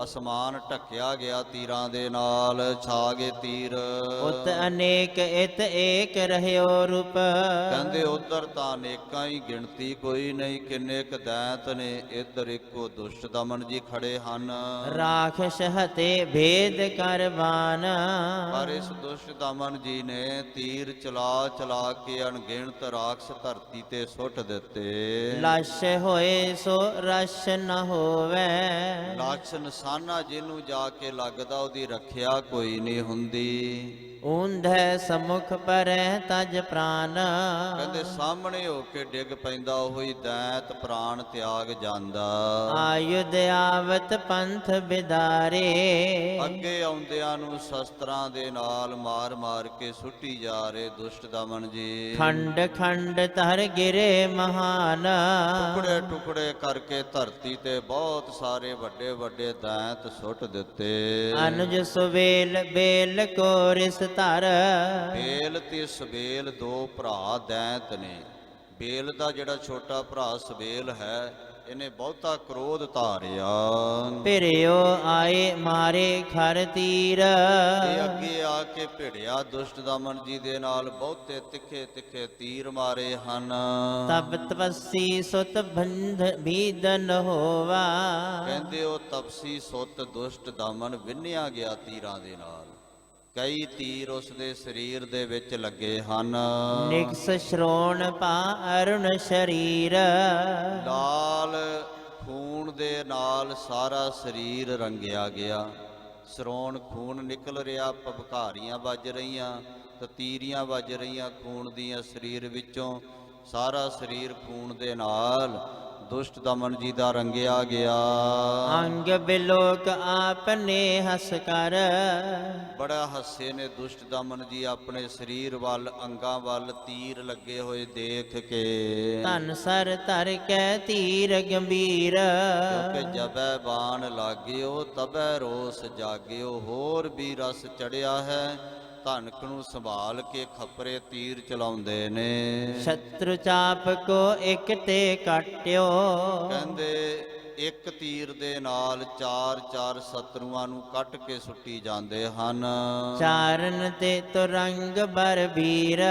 Speaker 1: ਅਸਮਾਨ ਢੱਕਿਆ ਗਿਆ ਤੀਰਾਂ ਦੇ ਨਾਲ, ਛਾ ਗਏ ਤੀਰ।
Speaker 2: ਉਤ ਅਨੇਕ ਇਤ ਏਕ ਰਹਿਓ ਰੂਪ।
Speaker 1: ਕਹਿੰਦੇ ਉਧਰ ਤਾਂ ਅਨੇਕਾਂ ਹੀ, ਗਿਣਤੀ ਕੋਈ ਨਹੀਂ। ਕਿੰਨੇ ਕ ਦੈਂਤ ਨੇ, ਇੱਧਰ ਇੱਕੋ ਦੁਸ਼ਟ ਦਮਨ ਜੀ ਖੜੇ ਹਨ।
Speaker 2: ਰਾਖਸ਼ ਹਤੇ ਭੇਦ ਕਰਵਾਨ।
Speaker 1: ਪਰ ਇਸ ਦੁਸ਼ਟ ਦਮਨ ਜੀ ਨੇ ਤੀਰ ਚਲਾ ਚਲਾ ਕੇ ਅਣਗਿਣਤ ਰਾਖਸ਼ ਧਰਤੀ ਤੇ ਸੁੱਟ ਦਿੱਤੇ।
Speaker 2: ਲਸ਼ ਹੋਏ ਸੋ ਰਸ਼ ਨ ਹੋਵੇ।
Speaker 1: ਲਾਛ ਨਿਸ਼ਾਨਾ ਜਿਹਨੂੰ ਜਾ ਕੇ ਲੱਗਦਾ ਉਹਦੀ ਰੱਖਿਆ ਕੋਈ ਨਹੀਂ ਹੁੰਦੀ।
Speaker 2: ਊਂਧੈ ਸਮੁਖ ਪਰੈ ਤਜ ਪ੍ਰਾਨ।
Speaker 1: ਕਹਿੰਦੇ ਸਾਹਮਣੇ ਹੋ ਕੇ ਡਿੱਗ ਪੈਂਦਾ ਉਹੀ ਦੈਂਤ, ਪ੍ਰਾਣ ਤਿਆਗ ਜਾਂਦਾ।
Speaker 2: ਆਯੁਧ ਆਵਤ ਪੰਥ ਬਿਦਾਰੇ।
Speaker 1: ਅੱਗੇ ਆਉਂਦਿਆਂ ਨੂੰ ਸ਼ਸਤਰਾਂ ਦੇ ਨਾਲ ਮਾਰ ਮਾਰ ਕੇ ਸੁੱਟੀ ਜਾ ਰਹੇ ਦੁਸ਼ਟ ਦਮਨ ਜੀ।
Speaker 2: ਖੰਡ ਖੰਡ ਧਰ ਗਿਰੇ ਮਹਾਨ।
Speaker 1: ਟੁਕੜੇ ਟੁਕੜੇ ਕਰਕੇ ਧਰਤੀ ਤੇ ਬਹੁਤ ਸਾਰੇ ਵੱਡੇ ਵੱਡੇ ਦੈਂਤ ਸੁੱਟ ਦਿੱਤੇ।
Speaker 2: ਅਨੁਜ ਸੁਵੇਲ ਬੇਲ ਕੋ ਰਿਸ ਧਰ।
Speaker 1: ਬੇਲ ਤੇ ਸਬੇਲ ਦੋ ਭਰਾ ਦੈਂਤ ਨੇ। ਬੇਲ ਦਾ ਜਿਹੜਾ ਛੋਟਾ ਭਰਾ ਸਬੇਲ ਹੈ, ਇਹਨੇ ਬਹੁਤਾ ਕ੍ਰੋਧ ਧਾਰਿਆ।
Speaker 2: ਭਿਰਿਓ ਆਏ ਮਾਰੇ ਖਰ ਤੀਰ।
Speaker 1: ਇਹ ਅੱਗੇ ਆ ਕੇ ਭਿੜਿਆ ਦੁਸ਼ਟ ਦਮਨ ਜੀ ਦੇ ਨਾਲ, ਬਹੁਤੇ ਤਿੱਖੇ ਤਿੱਖੇ ਤੀਰ ਮਾਰੇ ਹਨ।
Speaker 2: ਤਬ ਤਪਸੀ ਸੁਤ ਬੰਧ ਭੀਦਨ ਹੋਵਾ।
Speaker 1: ਕਹਿੰਦੇ ਉਹ ਤਪਸੀ ਸੁੱਤ ਦੁਸ਼ਟ ਦਮਨ ਵਿੰਨਿਆ ਗਿਆ ਤੀਰਾਂ ਦੇ ਨਾਲ। ਕਈ ਤੀਰ ਉਸ ਦੇ ਸਰੀਰ ਦੇ ਵਿੱਚ ਲੱਗੇ ਹਨ।
Speaker 2: ਨਿਕਸ ਸ਼੍ਰੋਣ ਪਾ ਅਰੁਣ ਸ਼ਰੀਰ।
Speaker 1: ਲਾਲ ਖੂਨ ਦੇ ਨਾਲ ਸਾਰਾ ਸਰੀਰ ਰੰਗਿਆ ਗਿਆ। ਸਰੋਣ ਖੂਨ ਨਿਕਲ ਰਿਹਾ, ਭਬਕਾਰੀਆਂ ਵੱਜ ਰਹੀਆਂ, ਤਤੀਰੀਆਂ ਵੱਜ ਰਹੀਆਂ ਖੂਨ ਦੀਆਂ ਸਰੀਰ ਵਿੱਚੋਂ। ਸਾਰਾ ਸਰੀਰ ਖੂਨ ਦੇ ਨਾਲ ਦੁਸ਼ਟ ਦਮਨ ਜੀ ਦਾ ਰੰਗਿਆ ਗਿਆ।
Speaker 2: ਅੰਗ ਬਿਲੋਕ ਆਪਨੇ ਹਸ ਕਰ।
Speaker 1: ਬੜਾ ਹੱਸੇ ਨੇ ਦੁਸ਼ਟ ਦਮਨ ਜੀ ਆਪਣੇ ਸਰੀਰ ਵੱਲ, ਅੰਗਾਂ ਵੱਲ ਤੀਰ ਲੱਗੇ ਹੋਏ ਦੇਖ ਕੇ।
Speaker 2: ਧਨ ਸਰ ਧਰ ਕੈ ਤੀਰ ਗੰਭੀਰ।
Speaker 1: ਕਿਉਂਕਿ ਜਬੈ ਬਾਣ ਲਾਗਿਓ ਤਬੈ ਰੋਸ ਜਾਗਿਓ। ਹੋਰ ਵੀ ਰਸ ਚੜਿਆ ਹੈ। ਧਨਕ ਨੂੰ ਸੰਭਾਲ ਕੇ ਖਪਰੇ ਤੀਰ ਚਲਾਉਂਦੇ ਨੇ।
Speaker 2: ਸ਼ਤਰੂ ਚਾਪ ਕੋ ਇਕ ਤੇ ਕਾਟਿਓ।
Speaker 1: ਕਹਿੰਦੇ ਇੱਕ ਤੀਰ ਦੇ ਨਾਲ ਚਾਰ ਚਾਰ ਸ਼ਤਰੂਆਂ ਨੂੰ ਕੱਟ ਕੇ ਸੁੱਟੀ ਜਾਂਦੇ ਹਨ।
Speaker 2: ਚਾਰਨ ਤੇ ਤੁਰੰਗ ਬਰ ਵੀਰ।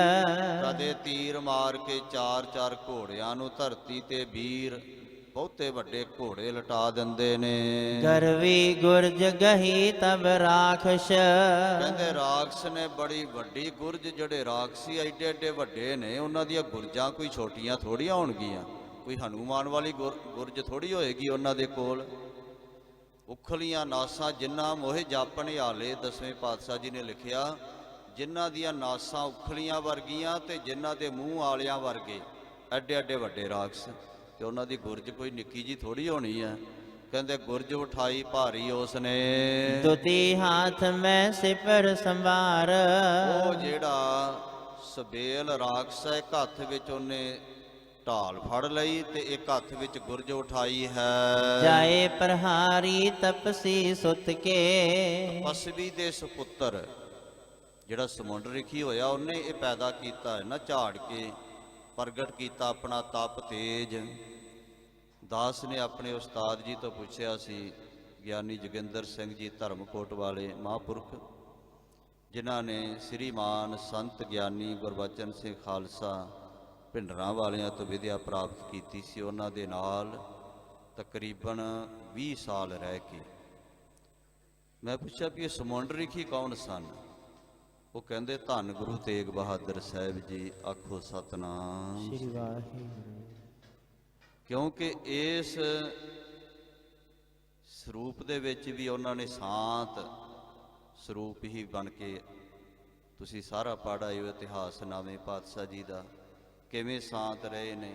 Speaker 1: ਕਦੇ ਤੀਰ ਮਾਰ ਕੇ ਚਾਰ ਚਾਰ ਘੋੜਿਆਂ ਨੂੰ ਧਰਤੀ ਤੇ ਵੀਰ, ਬਹੁਤੇ ਵੱਡੇ ਘੋੜੇ ਲਟਾ ਦਿੰਦੇ ਨੇ।
Speaker 2: ਗਰਵੀ ਗੁਰਜ ਗਹੀ ਤਬ ਰਾਖਸ਼।
Speaker 1: ਕਹਿੰਦੇ ਰਾਖਸ਼ ਨੇ ਬੜੀ ਵੱਡੀ ਗੁਰਜ, ਜਿਹੜੇ ਰਾਖਸੀ ਐਡੇ ਐਡੇ ਵੱਡੇ ਨੇ, ਉਹਨਾਂ ਦੀਆਂ ਗੁਰਜਾਂ ਕੋਈ ਛੋਟੀਆਂ ਥੋੜੀਆਂ ਹੋਣਗੀਆਂ। ਕੋਈ ਹਨੂਮਾਨ ਵਾਲੀ ਗੁਰਜ ਥੋੜੀ ਹੋਏਗੀ ਉਹਨਾਂ ਦੇ ਕੋਲ। ਉਖਲੀਆਂ ਨਾਸਾਂ ਜਿਨ੍ਹਾਂ ਮੋਹਿ ਜਾਪਣ ਹਾਲੇ, ਦਸਵੇਂ ਪਾਤਸ਼ਾਹ ਜੀ ਨੇ ਲਿਖਿਆ, ਜਿਨ੍ਹਾਂ ਦੀਆਂ ਨਾਸਾਂ ਉਖਲੀਆਂ ਵਰਗੀਆਂ ਤੇ ਜਿਨ੍ਹਾਂ ਦੇ ਮੂੰਹ ਆਲਿਆਂ ਵਰਗੇ, ਐਡੇ ਐਡੇ ਵੱਡੇ ਰਾਖਸ਼। ਤੇ ਉਹਨਾਂ ਦੀ ਗੁਰਜ ਕੋਈ ਨਿੱਕੀ ਜੀ ਥੋੜੀ ਹੋਣੀ ਹੈ। ਕਹਿੰਦੇ ਗੁਰਜ ਉਠਾਈ ਭਾਰੀ ਉਸਨੇ।
Speaker 2: ਦੁਤੀ ਹਾਥ ਮੈਂ ਸਿਪਰ ਸੰਭਾਰ।
Speaker 1: ਉਹ ਜਿਹੜਾ ਸਬੇਲ ਰਾਖਸ਼ ਹੈ, ਇੱਕ ਹੱਥ ਵਿੱਚ ਉਹਨੇ ਢਾਲ ਫੜ ਲਈ ਤੇ ਇੱਕ ਹੱਥ ਵਿੱਚ ਗੁਰਜ ਉਠਾਈ ਹੈ।
Speaker 2: ਜਾਏ ਪ੍ਰਹਾਰੀ ਤਪਸੀ ਸੁਤ ਕੇ।
Speaker 1: ਤਪਸਵੀ ਦੇ ਸੁਪੁੱਤਰ ਜਿਹੜਾ ਸਮੁੰਡ ਰਿਖੀ ਹੋਇਆ, ਉਹਨੇ ਇਹ ਪੈਦਾ ਕੀਤਾ ਹੈ ਨਾ, ਝਾੜ ਕੇ ਪ੍ਰਗਟ ਕੀਤਾ ਆਪਣਾ ਤਪ ਤੇਜ। ਦਾਸ ਨੇ ਆਪਣੇ ਉਸਤਾਦ ਜੀ ਤੋਂ ਪੁੱਛਿਆ ਸੀ, ਗਿਆਨੀ ਜੋਗਿੰਦਰ ਸਿੰਘ ਜੀ ਧਰਮਕੋਟ ਵਾਲੇ ਮਹਾਂਪੁਰਖ, ਜਿਨ੍ਹਾਂ ਨੇ ਸ੍ਰੀਮਾਨ ਸੰਤ ਗਿਆਨੀ ਗੁਰਬਚਨ ਸਿੰਘ ਖਾਲਸਾ ਭਿੰਡਰਾਂ ਵਾਲਿਆਂ ਤੋਂ ਵਿਦਿਆ ਪ੍ਰਾਪਤ ਕੀਤੀ ਸੀ। ਉਹਨਾਂ ਦੇ ਨਾਲ ਤਕਰੀਬਨ 20 ਸਾਲ ਰਹਿ ਕੇ ਮੈਂ ਪੁੱਛਿਆ ਵੀ ਇਹ ਸਮੁੰਡਰਿਖੀ ਕੌਣ ਸਨ? ਉਹ ਕਹਿੰਦੇ ਧੰਨ ਗੁਰੂ ਤੇਗ ਬਹਾਦਰ ਸਾਹਿਬ ਜੀ। ਆਖੋ ਸਤਨਾਮ
Speaker 2: ਸ੍ਰੀ ਵਾਹਿਗੁਰੂ।
Speaker 1: ਕਿਉਂਕਿ ਇਸ ਸਰੂਪ ਦੇ ਵਿੱਚ ਵੀ ਉਹਨਾਂ ਨੇ ਸ਼ਾਂਤ ਸਰੂਪ ਹੀ ਬਣ ਕੇ, ਤੁਸੀਂ ਸਾਰਾ ਪੜ੍ਹ ਆਏ ਹੋ ਇਤਿਹਾਸ ਨਵੇਂ ਪਾਤਸ਼ਾਹ ਜੀ ਦਾ, ਕਿਵੇਂ ਸ਼ਾਂਤ ਰਹੇ ਨੇ।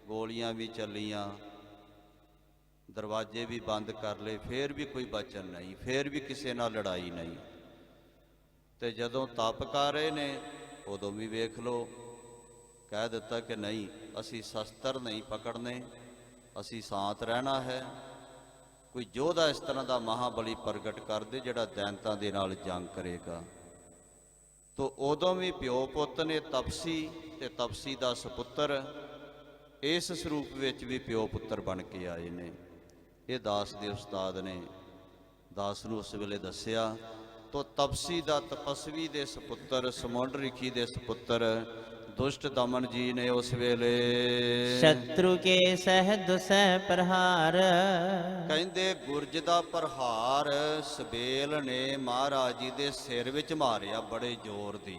Speaker 1: ਗੋਲੀਆਂ ਵੀ ਚੱਲੀਆਂ, ਦਰਵਾਜ਼ੇ ਵੀ ਬੰਦ ਕਰ ਲਏ, ਫੇਰ ਵੀ ਕੋਈ ਬਚਨ ਨਹੀਂ, ਫੇਰ ਵੀ ਕਿਸੇ ਨਾਲ ਲੜਾਈ ਨਹੀਂ। ਤੇ ਜਦੋਂ ਤਪ ਕਰ ਰਹੇ ਨੇ ਉਦੋਂ ਵੀ ਵੇਖ ਲਓ, ਕਹਿ ਦਿੱਤਾ ਕਿ ਨਹੀਂ, ਅਸੀਂ ਸ਼ਸਤਰ ਨਹੀਂ ਪਕੜਨੇ, ਅਸੀਂ ਸ਼ਾਂਤ ਰਹਿਣਾ ਹੈ। ਕੋਈ ਯੋਧਾ ਇਸ ਤਰ੍ਹਾਂ ਦਾ ਮਹਾਬਲੀ ਪ੍ਰਗਟ ਕਰਦੇ ਜਿਹੜਾ ਦੈਂਤਾਂ ਦੇ ਨਾਲ ਜੰਗ ਕਰੇਗਾ। ਤੋ ਉਦੋਂ ਵੀ ਪਿਓ ਪੁੱਤ ਨੇ ਤਪਸੀ ਤੇ ਤਪਸੀ ਦਾ ਸੁਪੁੱਤਰ ਇਸ ਸਰੂਪ ਵਿੱਚ ਵੀ ਪਿਓ ਪੁੱਤਰ ਬਣ ਕੇ ਆਏ ਨੇ। ਇਹ ਦਾਸ ਦੇ ਉਸਤਾਦ ਨੇ ਦਾਸ ਨੂੰ ਉਸ ਵੇਲੇ ਦੱਸਿਆ। ਤੋ ਤਪਸੀ ਦਾ ਤਪਸਵੀ ਦੇ ਸੁਪੁੱਤਰ ਸਮੁੰਡਰਿਖੀ ਦੇ ਸੁਪੁੱਤਰ ਦੁਸ਼ਟ ਦਮਨ ਜੀ ਨੇ ਉਸ ਵੇਲੇ
Speaker 2: ਸ਼ਤਰੂ ਕੇ ਸਹਿ ਦੁਸਹਿ ਪ੍ਰਹਾਰ।
Speaker 1: ਕਹਿੰਦੇ ਗੁਰਜ ਦਾ ਪ੍ਰਹਾਰ ਸਬੇਲ ਨੇ ਮਹਾਰਾਜ ਜੀ ਦੇ ਸਿਰ ਵਿੱਚ ਮਾਰਿਆ ਬੜੇ ਜ਼ੋਰ ਦੀ।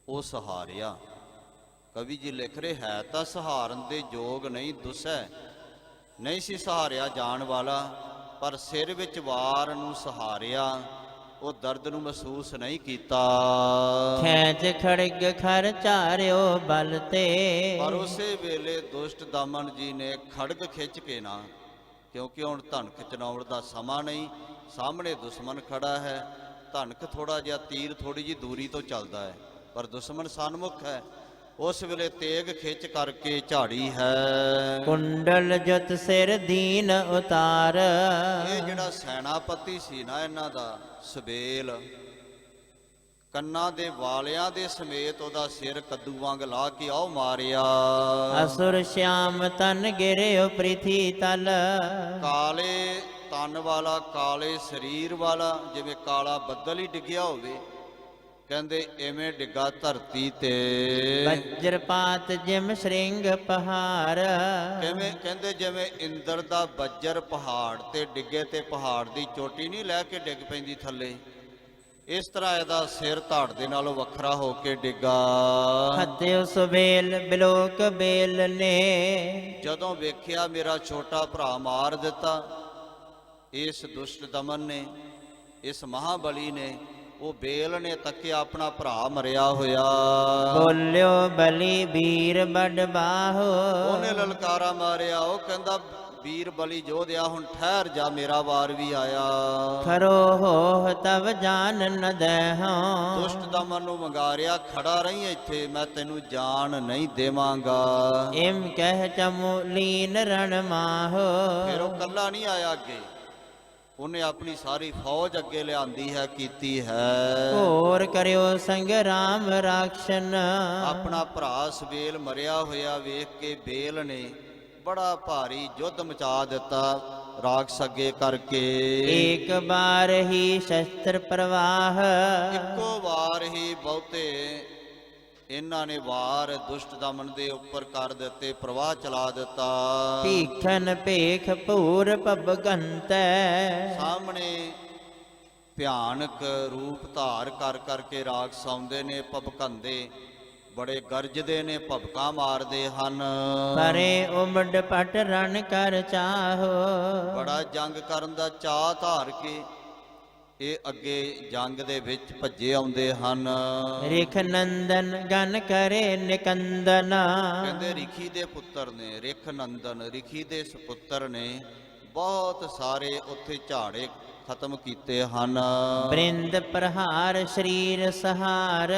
Speaker 1: ਉਹ ਸਹਾਰਿਆ। ਕਵੀ ਜੀ ਲਿਖ ਰਹੇ ਹੈ ਤਾਂ ਸਹਾਰਨ ਦੇ ਯੋਗ ਨਹੀਂ, ਦੁਸਹਿ ਨਹੀਂ ਸੀ ਸਹਾਰਿਆ ਜਾਣ ਵਾਲਾ, ਪਰ ਸਿਰ ਵਿੱਚ ਵਾਰ ਨੂੰ ਸਹਾਰਿਆ। ਉਹ ਦਰਦ ਨੂੰ ਮਹਿਸੂਸ ਨਹੀਂ ਕੀਤਾ।
Speaker 2: ਖੈਂਚ ਖੜਗ ਖਰ ਚਾਰਿਓ ਬਲ ਤੇ।
Speaker 1: ਪਰ ਉਸੇ ਵੇਲੇ ਦੁਸ਼ਟ ਦਮਨ ਜੀ ਨੇ ਖੜਗ ਖਿੱਚ ਕੇ ਨਾ, ਕਿਉਂਕਿ ਹੁਣ ਧਨਕ ਚਲਾਉਣ ਦਾ ਸਮਾਂ ਨਹੀਂ, ਸਾਹਮਣੇ ਦੁਸ਼ਮਣ ਖੜਾ ਹੈ। ਧਨਕ ਥੋੜਾ ਜਿਹਾ ਤੀਰ ਥੋੜੀ ਜਿਹੀ ਦੂਰੀ ਤੋਂ ਚੱਲਦਾ ਹੈ, ਪਰ ਦੁਸ਼ਮਣ ਸਨਮੁਖ ਹੈ। ਉਸ ਵੇਲੇ ਤੇਗ ਖਿੱਚ ਕਰਕੇ ਝਾੜੀ ਹੈ।
Speaker 2: ਕੁੰਡਲ ਜਤ ਸਿਰ ਦੀਨ ਉਤਾਰ।
Speaker 1: ਇਹ ਜਿਹੜਾ ਸੈਨਾਪਤੀ ਸੀ ਨਾ ਇਹਨਾਂ ਦਾ ਸਬੇਲ, ਕੰਨਾਂ ਦੇ ਵਾਲਿਆਂ ਦੇ ਸਮੇਤ ਉਹਦਾ ਸਿਰ ਕੱਦੂ ਵਾਂਗ ਲਾ ਕੇ ਆਓ ਮਾਰਿਆ।
Speaker 2: ਅਸੁਰ ਸ਼ਿਆਮ ਤਨ ਗਿਰਿਓ ਪ੍ਰਿਥੀ ਤਲ।
Speaker 1: ਕਾਲੇ ਤਨ ਵਾਲਾ, ਕਾਲੇ ਸਰੀਰ ਵਾਲਾ, ਜਿਵੇਂ ਕਾਲਾ ਬੱਦਲ ਹੀ ਡਿੱਗਿਆ ਹੋਵੇ, ਕਹਿੰਦੇ ਐਵੇਂ ਡਿੱਗਾ ਧਰਤੀ ਤੇ।
Speaker 2: ਵਜਰਪਾਤ ਜਿਮ ਸ਼੍ਰਿੰਗ ਪਹਾੜ।
Speaker 1: ਕਿਵੇਂ? ਕਹਿੰਦੇ ਜਿਵੇਂ ਇੰਦਰ ਦਾ ਵਜਰ ਪਹਾੜ ਤੇ ਡਿੱਗੇ ਤੇ ਪਹਾੜ ਦੀ ਚੋਟੀ ਨਹੀਂ ਲੈ ਕੇ ਡਿੱਗ ਪੈਂਦੀ ਥੱਲੇ, ਇਸ ਤਰ੍ਹਾਂ ਇਹਦਾ ਸਿਰ ਧੜ ਦੇ ਨਾਲੋਂ ਵੱਖਰਾ ਹੋ ਕੇ ਡਿੱਗਾ।
Speaker 2: ਹਤਿਓ ਸੁਬੇਲ ਬਿਲੋਕ ਬੇਲ ਨੇ।
Speaker 1: ਜਦੋਂ ਵੇਖਿਆ ਮੇਰਾ ਛੋਟਾ ਭਰਾ ਮਾਰ ਦਿੱਤਾ ਇਸ ਦੁਸ਼ਟ ਦਮਨ ਨੇ, ਇਸ ਮਹਾਬਲੀ ਨੇ, ਉਹ ਬੇਲ ਨੇ ਤੱਕਿਆ ਆਪਣਾ ਭਰਾ ਮਰਿਆ ਹੋਇਆ।
Speaker 2: ਬੋਲਿਓ ਬਲੀ ਵੀਰ ਬੜ ਬਾਹੋ।
Speaker 1: ਉਹਨੇ ਲਲਕਾਰਾ ਮਾਰਿਆ, ਉਹ ਕਹਿੰਦਾ ਵੀਰ ਬਲੀ ਜੋਧਿਆ ਹੁਣ ਠਹਿਰ ਜਾ, ਮੇਰਾ ਵਾਰ ਵੀ ਆਇਆ।
Speaker 2: ਖਰੋ ਹੋ ਤਵ ਜਾਨ ਨ ਦੇਹੋ।
Speaker 1: ਦੁਸ਼ਟ ਦਮਨ ਨੂੰ ਵੰਗਾਰਿਆ, ਖੜਾ ਰਹੀਂ ਇੱਥੇ, ਮੈਂ ਤੈਨੂੰ ਜਾਨ ਨਹੀਂ ਦੇਵਾਂਗਾ।
Speaker 2: ਇਮ ਕਹਿ ਚਮੂ ਲੀਨ ਰਣ ਮਾਹੋ।
Speaker 1: ਫਿਰ ਉਹ ਕੱਲਾ ਨਹੀਂ ਆਇਆ ਅੱਗੇ, ਉਹਨੇ ਆਪਣੀ ਸਾਰੀ ਫੌਜ ਅੱਗੇ ਲਿਆਂਦੀ ਹੈ, ਕੀਤੀ ਹੈ।
Speaker 2: ਹੋਰ ਕਰਿਓ ਸੰਗਰਾਮ ਰਾਖਸ਼ਨ।
Speaker 1: ਆਪਣਾ ਭਰਾ ਸਬੇਲ ਮਰਿਆ ਹੋਇਆ ਵੇਖ ਕੇ ਬੇਲ ਨੇ ਬੜਾ ਭਾਰੀ ਯੁੱਧ ਮਚਾ ਦਿੱਤਾ ਰਾਖਸ ਅੱਗੇ ਕਰਕੇ।
Speaker 2: ਇੱਕ ਬਾਰ ਹੀ ਸ਼ਸਤਰ ਪ੍ਰਵਾਹ।
Speaker 1: ਇੱਕੋ ਵਾਰ ਹੀ ਬਹੁਤੇ ਇਹਨਾਂ ਨੇ ਵਾਰ ਦੁਸ਼ਟ ਦਮਨ ਦੇ ਉੱਪਰ ਕਰ ਦਿੱਤੇ, ਪ੍ਰਵਾਹ ਚਲਾ ਦਿੱਤਾ।
Speaker 2: ਭੀਖਨ ਭੇਖ ਭੂਰ ਭਗੰਤੈ।
Speaker 1: ਸਾਹਮਣੇ ਭਿਆਨਕ ਰੂਪ ਧਾਰ ਕਰ ਕਰਕੇ ਰਾਖਸ ਆਉਂਦੇ ਨੇ, ਭਬਕੰਦੇ ਬੜੇ ਗਰਜਦੇ ਨੇ, ਭਬਕਾ ਮਾਰਦੇ ਹਨ।
Speaker 2: ਕਰੇ ਉਮੜ ਪਟ ਰਣ ਕਰ ਚਾਹੋ।
Speaker 1: ਬੜਾ ਜੰਗ ਕਰਨ ਦਾ ਚਾਅ ਧਾਰ ਕੇ ਇਹ ਅੱਗੇ ਜੰਗ ਦੇ ਵਿੱਚ ਭੱਜੇ ਆਉਂਦੇ ਹਨ।
Speaker 2: ਰਿਖ ਨੰਦਨ ਗਨ ਕਰੇ ਨਿਕੰਦਨ।
Speaker 1: ਕਹਿੰਦੇ ਰਿਖੀ ਦੇ ਪੁੱਤਰ ਨੇ, ਰਿਖ ਨੰਦਨ ਰਿਖੀ ਦੇ ਸੁਪੁੱਤਰ ਨੇ, ਬਹੁਤ ਸਾਰੇ ਉੱਥੇ ਝਾੜੇ ਖਤਮ ਕੀਤੇ ਹਨ।
Speaker 2: ਬ੍ਰਿੰਦ ਪ੍ਰਹਾਰ ਸਰੀਰ ਸਹਾਰ।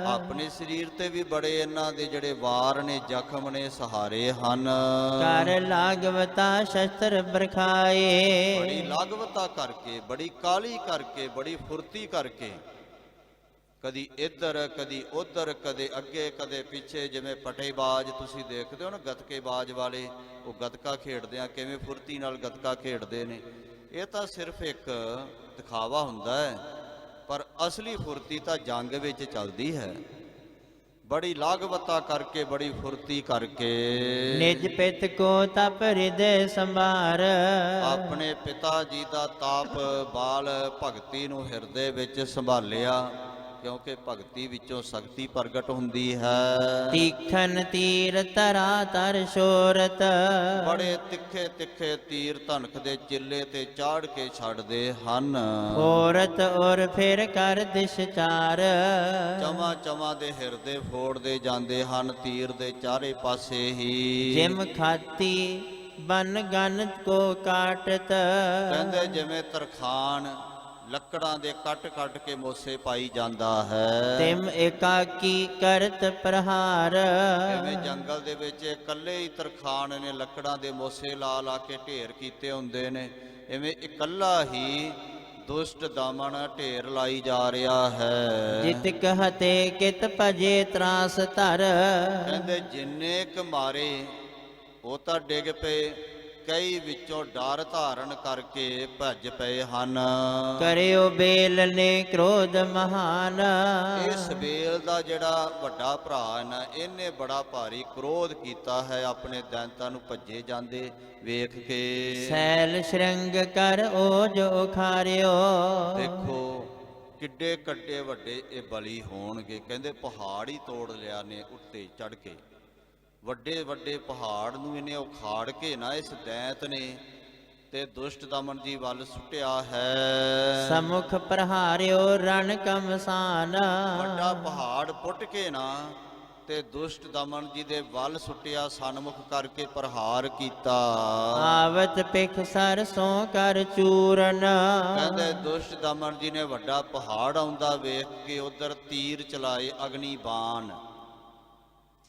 Speaker 1: ਆਪਣੇ ਸਰੀਰ ਤੇ ਵੀ ਬੜੇ ਇਹਨਾਂ ਦੇ ਜਿਹੜੇ ਵਾਰ ਨੇ, ਜ਼ਖਮ ਨੇ, ਸਹਾਰੇ ਹਨ।
Speaker 2: ਕਰ ਲਾਗਵਤਾ ਸ਼ਸਤਰ ਬਰਖਾਏ।
Speaker 1: ਬੜੀ ਲਾਗਵਤਾ ਕਰਕੇ, ਬੜੀ ਕਾਲੀ ਕਰਕੇ, ਬੜੀ ਫੁਰਤੀ ਕਰਕੇ, ਕਦੀ ਇੱਧਰ ਕਦੀ ਉੱਧਰ, ਕਦੇ ਅੱਗੇ ਕਦੇ ਪਿੱਛੇ। ਜਿਵੇਂ ਪਟੇਬਾਜ਼ ਤੁਸੀਂ ਦੇਖਦੇ ਹੋ ਨਾ, ਗੱਤਕੇਬਾਜ਼ ਵਾਲੇ, ਉਹ ਗੱਤਕਾ ਖੇਡਦੇ ਆ ਕਿਵੇਂ ਫੁਰਤੀ ਨਾਲ ਗੱਤਕਾ ਖੇਡਦੇ ਨੇ। ਇਹ ਤਾਂ ਸਿਰਫ ਇੱਕ ਦਿਖਾਵਾ ਹੁੰਦਾ ਹੈ, ਪਰ ਅਸਲੀ ਫੁਰਤੀ ਤਾਂ ਜੰਗ ਵਿੱਚ ਚੱਲਦੀ ਹੈ। ਬੜੀ ਲਾਗਵਤਾ ਕਰਕੇ, ਬੜੀ ਫੁਰਤੀ ਕਰਕੇ
Speaker 2: ਨਿਜ ਪਿਤ ਕੋ ਤਪ ਹਿਰਦੈ ਸੰਭਾਰ।
Speaker 1: ਆਪਣੇ ਪਿਤਾ ਜੀ ਦਾ ਤਾਪ ਬਾਲ ਭਗਤੀ ਨੂੰ ਹਿਰਦੇ ਵਿੱਚ ਸੰਭਾਲਿਆ, ਕਿਉਂਕਿ ਭਗਤੀ ਵਿੱਚੋਂ ਸ਼ਕਤੀ ਪ੍ਰਗਟ ਹੁੰਦੀ ਹੈ।
Speaker 2: ਤੀਖਨ ਤੀਰ ਤਰਾ ਤਰ ਸ਼ੋਰਤ।
Speaker 1: ਬੜੇ ਤਿੱਖੇ ਤਿੱਖੇ ਤੀਰ ਧਨਖ ਦੇ ਚਿੱਲੇ ਤੇ ਚਾੜ ਕੇ ਛੱਡਦੇ ਹਨ।
Speaker 2: ਫੋਰਤ ਔਰ ਫਿਰ ਕਰ ਦਿਸ਼ ਚਾਰ।
Speaker 1: ਚਮਾ ਚਮਾ ਦੇ ਹਿਰਦੇ ਫੋੜਦੇ ਜਾਂਦੇ ਹਨ, ਤੀਰ ਦੇ ਚਾਰੇ ਪਾਸੇ ਹੀ।
Speaker 2: ਜਿਮ ਖਾਤੀ ਬਨ ਗਨ ਕੋ ਕਾਟਤ।
Speaker 1: ਕਹਿੰਦੇ ਜਿਵੇਂ ਤਰਖਾਣ ਲੱਕੜਾਂ ਦੇ ਕੱਟ ਕੱਟ ਕੇ ਮੋਸੇ ਪਾਈ ਜਾਂਦਾ ਹੈ,
Speaker 2: ਤਿਮ ਇਕਾਕੀ ਕਰਤ ਪ੍ਰਹਾਰ।
Speaker 1: ਜਿਵੇਂ ਜੰਗਲ ਦੇ ਵਿੱਚ ਇਕੱਲੇ ਹੀ ਤਰਖਾਣ ਨੇ ਲੱਕੜਾਂ ਦੇ ਮੋਸੇ ਲਾ ਲਾ ਕੇ ਢੇਰ ਕੀਤੇ ਹੁੰਦੇ ਨੇ, ਇਵੇਂ ਇਕੱਲਾ ਹੀ ਦੁਸ਼ਟ ਦਮਨ ਢੇਰ ਲਾਈ ਜਾ ਰਿਹਾ ਹੈ।
Speaker 2: ਜਿਤ ਕਹਤੇ ਕਿਤ ਭਜੇ ਤਰਾਸ ਧਰ।
Speaker 1: ਕਹਿੰਦੇ ਜਿੰਨੇ ਕ ਮਾਰੇ ਉਹ ਤਾਂ ਡਿੱਗ ਪਏ, ਕਈ ਵਿੱਚੋਂ ਡਰ ਧਾਰਨ ਕਰਕੇ ਭੱਜ ਪਏ ਹਨ।
Speaker 2: ਕਰਿਓ ਬੇਲ ਨੇ ਕ੍ਰੋਧ ਮਹਾਨ।
Speaker 1: ਇਸ ਬੇਲ ਦਾ ਜਿਹੜਾ ਵੱਡਾ ਭਰਾ ਹੈ ਨਾ, ਇਹਨੇ ਬੜਾ ਭਾਰੀ ਕ੍ਰੋਧ ਕੀਤਾ ਹੈ, ਆਪਣੇ ਦੈਂਤਾਂ ਨੂੰ ਭੱਜੇ ਜਾਂਦੇ ਵੇਖ ਕੇ।
Speaker 2: ਸੈਲ ਸ਼੍ਰੰਗ ਕਰ ਉਹ ਜੋ ਖਾਰਿਓ।
Speaker 1: ਦੇਖੋ ਕਿੱਡੇ ਕੱਡੇ ਵੱਡੇ ਇਹ ਬਲੀ ਹੋਣਗੇ। ਕਹਿੰਦੇ ਪਹਾੜ ਹੀ ਤੋੜ ਲਿਆ ਨੇ ਉੱਤੇ ਚੜ ਕੇ, ਵੱਡੇ ਵੱਡੇ ਪਹਾੜ ਨੂੰ ਇਹਨੇ ਉਖਾੜ ਕੇ ਨਾ ਇਸ ਦੈਂਤ ਨੇ ਤੇ ਦੁਸ਼ਟ ਦਮਨ ਜੀ ਵੱਲ ਸੁੱਟਿਆ ਹੈ।
Speaker 2: ਸਮੁਖ ਪ੍ਰਹਾਰਿਓ ਰਣ ਕਮਸਾਨ।
Speaker 1: ਵੱਡਾ ਪਹਾੜ ਪੁੱਟ ਕੇ ਨਾ ਤੇ ਦੁਸ਼ਟ ਦਮਨ ਜੀ ਦੇ ਵੱਲ ਸੁੱਟਿਆ, ਸਨਮੁਖ ਕਰਕੇ ਪ੍ਰਹਾਰ ਕੀਤਾ।
Speaker 2: ਆਵਤ ਪਿਖ ਸਰਸੋਂ ਕਰ ਚੂਰਨ।
Speaker 1: ਕਹਿੰਦੇ ਦੁਸ਼ਟ ਦਮਨ ਜੀ ਨੇ ਵੱਡਾ ਪਹਾੜ ਆਉਂਦਾ ਵੇਖ ਕੇ ਉਧਰ ਤੀਰ ਚਲਾਏ, ਅਗਨੀ ਬਾਣ।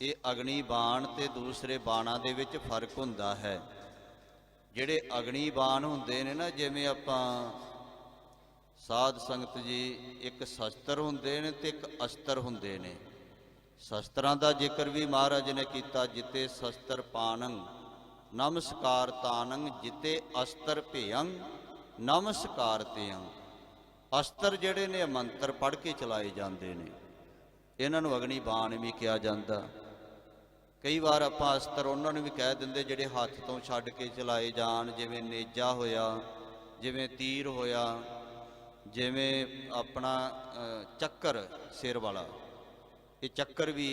Speaker 1: ਇਹ ਅਗਨੀ ਬਾਣ ਤੇ ਦੂਸਰੇ ਬਾਣਾਂ ਦੇ ਵਿੱਚ ਫਰਕ ਹੁੰਦਾ ਹੈ। ਜਿਹੜੇ ਅਗਨੀ ਬਾਣ ਹੁੰਦੇ ਨੇ ਨਾ, ਜਿਵੇਂ ਆਪਾਂ ਸਾਧ ਸੰਗਤ ਜੀ, ਇੱਕ ਸ਼ਸਤਰ ਹੁੰਦੇ ਨੇ ਤੇ ਇੱਕ ਅਸਤਰ ਹੁੰਦੇ ਨੇ। ਸ਼ਸਤਰਾਂ ਦਾ ਜ਼ਿਕਰ ਵੀ ਮਹਾਰਾਜ ਨੇ ਕੀਤਾ, ਜਿਤੇ ਸ਼ਸਤਰ ਪਾਨੰ ਨਮਸਕਾਰ ਤਾਨੰ, ਜਿਤੇ ਅਸਤਰ ਭੇਯੰ ਨਮਸਕਾਰ ਤੇਯੰ। ਅਸਤਰ ਜਿਹੜੇ ਨੇ ਮੰਤਰ ਪੜ੍ਹ ਕੇ ਚਲਾਏ ਜਾਂਦੇ ਨੇ, ਇਹਨਾਂ ਨੂੰ ਅਗਨੀ ਬਾਣ ਵੀ ਕਿਹਾ ਜਾਂਦਾ। ਕਈ ਵਾਰ ਆਪਾਂ ਅਸਤਰ ਉਹਨਾਂ ਨੂੰ ਵੀ ਕਹਿ ਦਿੰਦੇ ਜਿਹੜੇ ਹੱਥ ਤੋਂ ਛੱਡ ਕੇ ਚਲਾਏ ਜਾਣ, ਜਿਵੇਂ ਨੇਜਾ ਹੋਇਆ, ਜਿਵੇਂ ਤੀਰ ਹੋਇਆ, ਜਿਵੇਂ ਆਪਣਾ ਚੱਕਰ ਸਿਰ ਵਾਲਾ, ਇਹ ਚੱਕਰ ਵੀ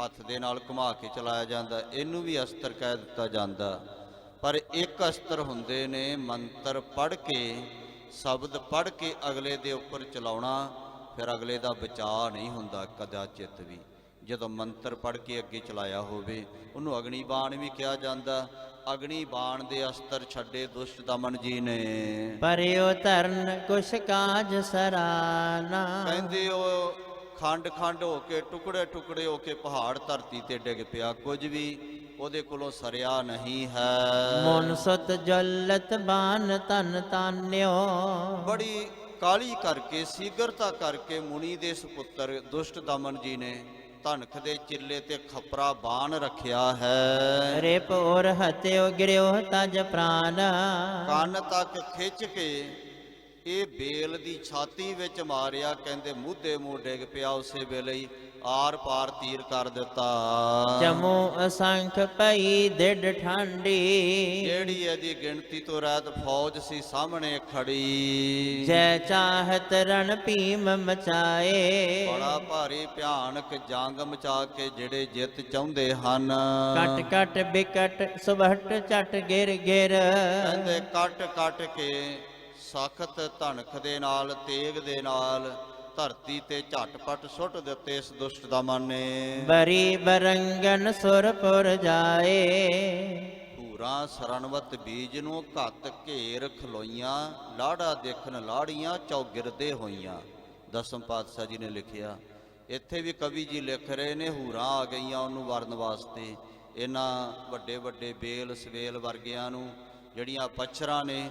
Speaker 1: ਹੱਥ ਦੇ ਨਾਲ ਘੁਮਾ ਕੇ ਚਲਾਇਆ ਜਾਂਦਾ, ਇਹਨੂੰ ਵੀ ਅਸਤਰ ਕਹਿ ਦਿੱਤਾ ਜਾਂਦਾ। ਪਰ ਇੱਕ ਅਸਤਰ ਹੁੰਦੇ ਨੇ ਮੰਤਰ ਪੜ੍ਹ ਕੇ, ਸ਼ਬਦ ਪੜ੍ਹ ਕੇ ਅਗਲੇ ਦੇ ਉੱਪਰ ਚਲਾਉਣਾ, ਫਿਰ ਅਗਲੇ ਦਾ ਬਚਾਅ ਨਹੀਂ ਹੁੰਦਾ ਕਦਾਚਿਤ ਵੀ। ਜਦੋਂ ਮੰਤਰ ਪੜ੍ਹ ਕੇ ਅੱਗੇ ਚਲਾਇਆ ਹੋਵੇ ਉਹਨੂੰ ਅਗਨੀ ਬਾਣ ਵੀ ਕਿਹਾ ਜਾਂਦਾ। ਅਗਨੀ ਬਾਣ ਦੇ ਅਸਤਰ ਛੱਡੇ ਦੁਸ਼ਟ ਦਮਨ ਜੀ ਨੇ।
Speaker 2: ਪਰਿਓ ਧਰਨ ਕੁਛ ਕਾਜ ਸਰਾਨਾ।
Speaker 1: ਕਹਿੰਦੇ ਉਹ ਖੰਡ ਖੰਡ ਹੋ ਕੇ, ਟੁਕੜੇ ਟੁਕੜੇ ਹੋ ਕੇ ਪਹਾੜ ਧਰਤੀ ਤੇ ਡਿੱਗ ਪਿਆ, ਕੁਝ ਵੀ ਉਹਦੇ ਕੋਲੋਂ ਸਰਿਆ ਨਹੀਂ ਹੈ।
Speaker 2: ਮਨ ਸੁਤ ਜਲਤ ਬਾਨ ਤਨ ਤਾਨਿਓ।
Speaker 1: ਬੜੀ ਕਾਲੀ ਕਰਕੇ, ਸੀਗਰਤਾ ਕਰਕੇ ਮੁਨੀ ਦੇ ਸੁਪੁੱਤਰ ਦੁਸ਼ਟ ਦਮਨ ਜੀ ਨੇ ਧਨਖ ਦੇ ਚਿੱਲੇ ਤੇ ਖਪਰਾ ਬਾਣ ਰੱਖਿਆ ਹੈ।
Speaker 2: ਰਿਪ ਔਰ ਹਤਿਓ ਗਿਰਿਓ ਤਜ ਪ੍ਰਾਨ।
Speaker 1: ਕੰਨ ਤੱਕ ਖਿੱਚ ਕੇ ਇਹ ਬੇਲ ਦੀ ਛਾਤੀ ਵਿੱਚ ਮਾਰਿਆ, ਕਹਿੰਦੇ ਮੂਧੇ ਮੂੰਹ ਡਿੱਗ ਪਿਆ, ਉਸੇ ਵੇਲੇ ਹੀ ਆਰ ਪਾਰ ਤੀਰ ਕਰ ਦਿੱਤਾ।
Speaker 2: ਚਮੋ ਅਸੰਖ ਪਈ ਡਿਡ ਠਾਂਡੀ।
Speaker 1: ਜਿਹੜੀ ਇਹਦੀ ਗਿਣਤੀ ਤੋਂ ਰਹਿਤ ਫੌਜ ਸੀ ਸਾਹਮਣੇ ਖੜੀ।
Speaker 2: ਜੈ ਚਾਹਤ ਰਣ ਭੀਮ ਮਚਾਏ।
Speaker 1: ਬੜਾ ਭਾਰੀ ਭਿਆਨਕ ਜੰਗ ਮਚਾ ਕੇ ਜਿਹੜੇ ਜਿੱਤ ਚਾਹੁੰਦੇ ਹਨ।
Speaker 2: ਕਟ ਕਟ ਬਿਕਟ ਸੁਭਟ ਚਟ ਗਿਰ ਗਿਰ।
Speaker 1: ਕਹਿੰਦੇ ਕੱਟ ਕੱਟ ਕੇ ਸਖਤ ਧਨਖ ਦੇ ਨਾਲ, ਤੇਗ ਦੇ ਨਾਲ ਧਰਤੀ ਤੇ ਝਟਪਟ ਸੁੱਟ ਦਿੱਤੇ ਇਸ ਦੁਸ਼ਟ ਦਮਨ ਨੇ।
Speaker 2: ਬਰੀ ਬਰੰਗਨ ਸੁਰਪੁਰ ਜਾਏ।
Speaker 1: ਭੂਰਾ ਸਰਨਵਤ ਬੀਜ ਨੂੰ ਘੱਤ ਘੇਰ ਖਲੋਈਆਂ, ਲਾੜਾ ਦੇਖਣ ਲਾੜੀਆਂ ਚੌਗਿਰਦੇ ਹੋਈਆਂ। ਦਸਮ ਪਾਤਸ਼ਾਹ ਜੀ ਨੇ ਲਿਖਿਆ। ਇੱਥੇ ਵੀ ਕਵੀ ਜੀ ਲਿਖ ਰਹੇ ਨੇ, ਹੂਰਾਂ ਆ ਗਈਆਂ ਉਹਨੂੰ ਵਰਨ ਵਾਸਤੇ। ਇਹਨਾਂ ਵੱਡੇ ਵੱਡੇ ਬੇਲ ਸਵੇਲ ਵਰਗਿਆਂ ਨੂੰ, ਜਿਹੜੀਆਂ ਪੱਛਰਾਂ ਨੇ,